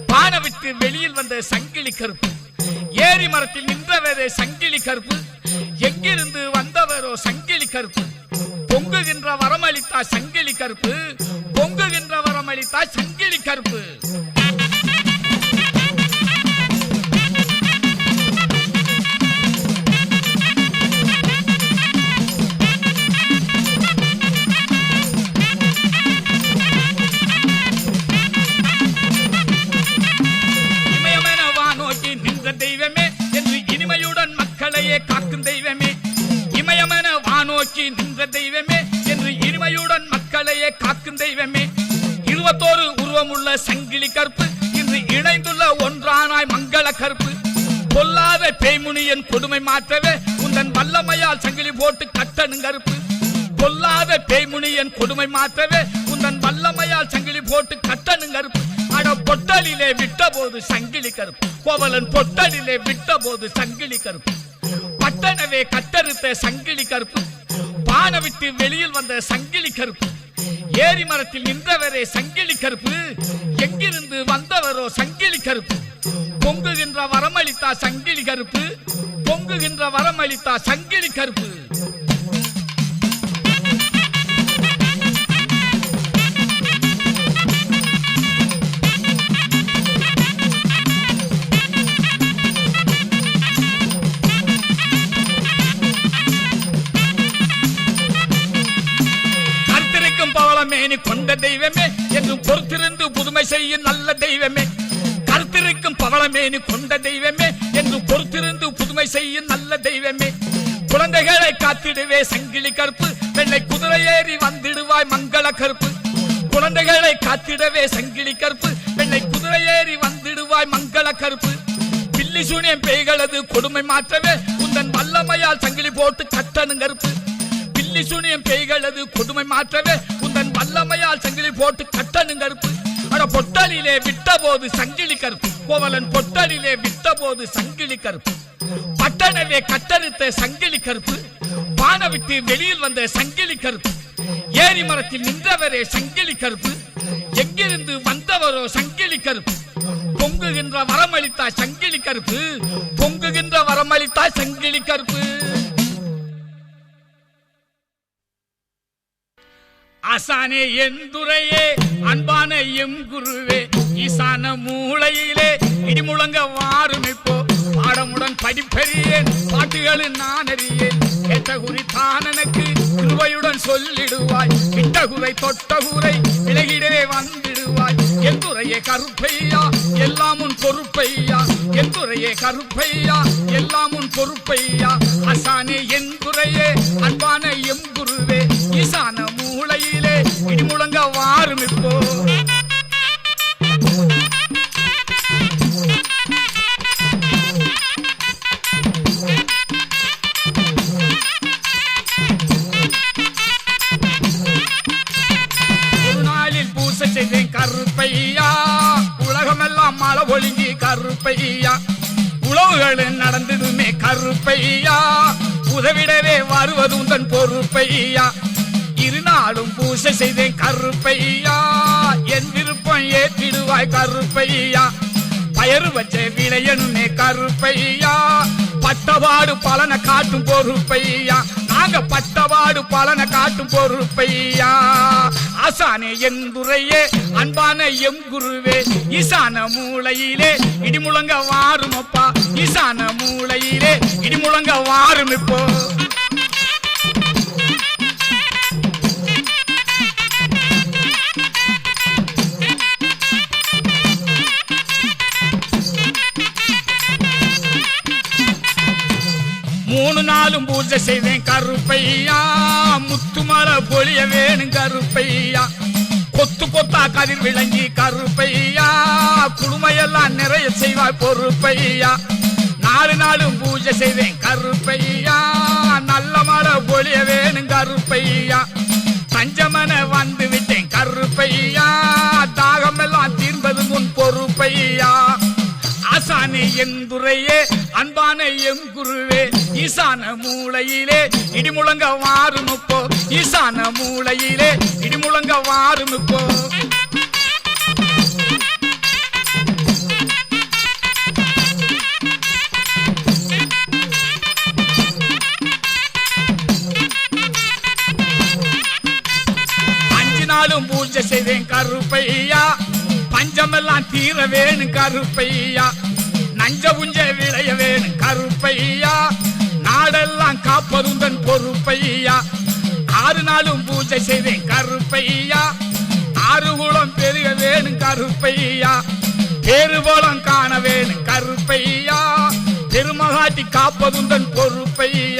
[SPEAKER 4] பானவிட்டு வெளியில் வந்த சங்கிலி கருப்பு ஏரி மரத்தில் நின்றவரே சங்கிலி கருப்பு எங்கிருந்து வந்தவரோ சங்கிலி கருப்பு பொங்குகின்ற வரமளித்தா சங்கிலி கருப்பு பொங்குகின்ற வரமளித்தா சங்கிலி கருப்பு தெய்வமே என்று இனிமையுடன் மக்களையே காக்கும் தெய்வமே இமயமென வானோக்கி நின்ற தெய்வமே என்று இனிமையுடன் மக்களையே காக்கும் தெய்வமே 21 உருவமுள்ள சங்கிலி கருப்பு இன்று இணைந்துள்ள ஒன்றானாய் மங்கள கருப்பு பொல்லாத பேய்முனியன் கொடுமை மாற்றவே உந்தன் வல்லமையால் சங்கிலி போட்டு கட்டணும் கருப்பு பொல்லாத பேய்முனியன் கொடுமை மாற்றவே உந்தன் வல்லமையால் சங்கிலி போட்டு கட்டணும் கருப்பு அட பொட்டலிலே விட்ட போது சங்கிலி கருப்பு கோவலன் பொட்டலிலே விட்ட போது சங்கிலி கருப்பு பட்டனவே கட்டறுத்த சங்கிலி கருப்பு பானவிட்டு வெளியில் வந்த சங்கிலி கருப்பு ஏரி மரத்தில் நின்றவரே சங்கிலி கருப்பு எங்கிருந்து வந்தவரோ சங்கிலி கருப்பு பொங்குகின்ற வரமளித்தா சங்கிலி கருப்பு பொங்குகின்ற வரமளித்தா சங்கிலி கருப்பு மேனி கொண்ட தெய்வமே என்று பொறுத்திருந்து புதுமை செய்யும் நல்ல தெய்வமே கருத்திருக்கும் பவளமேனி கொண்ட தெய்வமே என்று பொறுத்திருந்து புதுமை செய்யும் நல்ல தெய்வமே குழந்தைகளை காத்திடுவே சங்கிலி கருப்பு வெள்ளை குதிரை ஏறி வந்திடுவாய் மங்கள கருப்பு குழந்தைகளை காத்திடவே சங்கிலி கருப்பு வெள்ளை குதிரை ஏறி வந்திடுவாய் மங்கள கருப்பு பில்லி சூனியம் பேய்களது கொடுமை மாற்றவே உந்தன் வல்லமையால் சங்கிலி போட்டு கட்டணும் கருப்பு பில்லி சூனியம் பேய்களது கொடுமை மாற்றவே உந்தன் வல்லமையால் சங்கிலி போட்டு கட்டணும் கருப்பு அட பொட்டலிலே விட்ட போது சங்கிலி கருப்பு கோவலன் பொட்டலிலே விட்ட போது சங்கிலி கருப்பு பட்டனவே கட்டறுத்த சங்கிலி கருப்பு பானவிட்டு வெளியில் வந்த சங்கிலி கருப்பு ஏரி மரத்தில் நின்றவரே சங்கிலி கருப்பு எங்கிருந்து வந்தவரோ சங்கிலி கருப்பு பொங்குகின்ற வரமளித்தா சங்கிலி கருப்பு பொங்குகின்ற வரமளித்தா சங்கிலி கருப்பு ஆசானே எந்துரையே அன்பான எம் குருவே ஈசான மூளையிலே இடி முழங்க வாரும் இப்போ பாடமுடன் படிப்பறியேன் பாட்டுகளில் நான் அறியேன் கேட்ட குறித்தான் எனக்கு கிருபையுடன் சொல்லிடுவாய் கிட்டகுறை தொட்டகுறை விலகிடவே வந்திடுவாய் எந்துரையே கருப்பையா எல்லாம் உன் பொறுப்பையா எந்துரையே கருப்பையா எல்லாம் உன் பொறுப்பையா அசானே எந்துரையே அன்பான எங்குருவே ஈசான மூளையிலே இடிமுழங்க வாரும் இப்போ செய்தேன் கருப்பையா உலகமெல்லாம் மழை ஒழுங்கி கருப்பையா உழவுகள் நடந்ததுமே கருப்பையா உதவிடவே வருவது உந்தன் பொறுப்பையா இருநாளும் பூசை செய்தேன் கருப்பையா என் விருப்பம் ஏற்றிடுவாய் கருப்பையா பயறு வச்ச விளையணுமே கருப்பையா பட்டபாடு பலனை காட்டும் பொறுப்பையா நாங்க பட்டபாடு பலனை காட்டும் பொறுப்பையா ஆசானே எந்துரையே அன்பான எம் குருவே ஈசான மூளையிலே இடிமுழங்க வாரும் அப்பா ஈசான மூளையிலே இடிமுழங்க வாரும் இப்போ மூணு நாளும் பூஜை செய்வேன் கருப்பையா முத்துமலை பொழிய வேணும் கருப்பையா கொத்து கொத்தா கதிர் விளங்கி கருப்பையா குடுமையெல்லாம் நிறைய செய்வாய் பொறுப்பையா 4 நாளும் பூஜை செய்வேன் கருப்பையா நல்ல மழை பொழிய வேணும் கருப்பையா பஞ்சமன வந்து விட்டேன் கருப்பையா தாகமெல்லாம் தீர்ந்தது முன் பொறுப்பையா ஆசானே எந்துரையே அன்பான எம் குருவே ஈசான மூளையிலே இடிமுழங்க வாரும் இப்போ ஈசான மூளையிலே இடிமுழங்க வாரும் இப்போ நாளும் பூஜை செய்தேன் கருப்பையா பஞ்சமெல்லாம் தீர வேணும் கருப்பையா நஞ்ச புஞ்ச விளைய வேணும் கருப்பையா நாடெல்லாம் காப்பதுந்தன் பொறுப்பையா 6 நாளும் பூஜை செய்தேன் கருப்பையா 6 குளம் பெருக வேணும் கருப்பையா பெருபலம் காண வேணும் கருப்பையா பெருமகாட்டி காப்பதுந்தன் பொறுப்பையா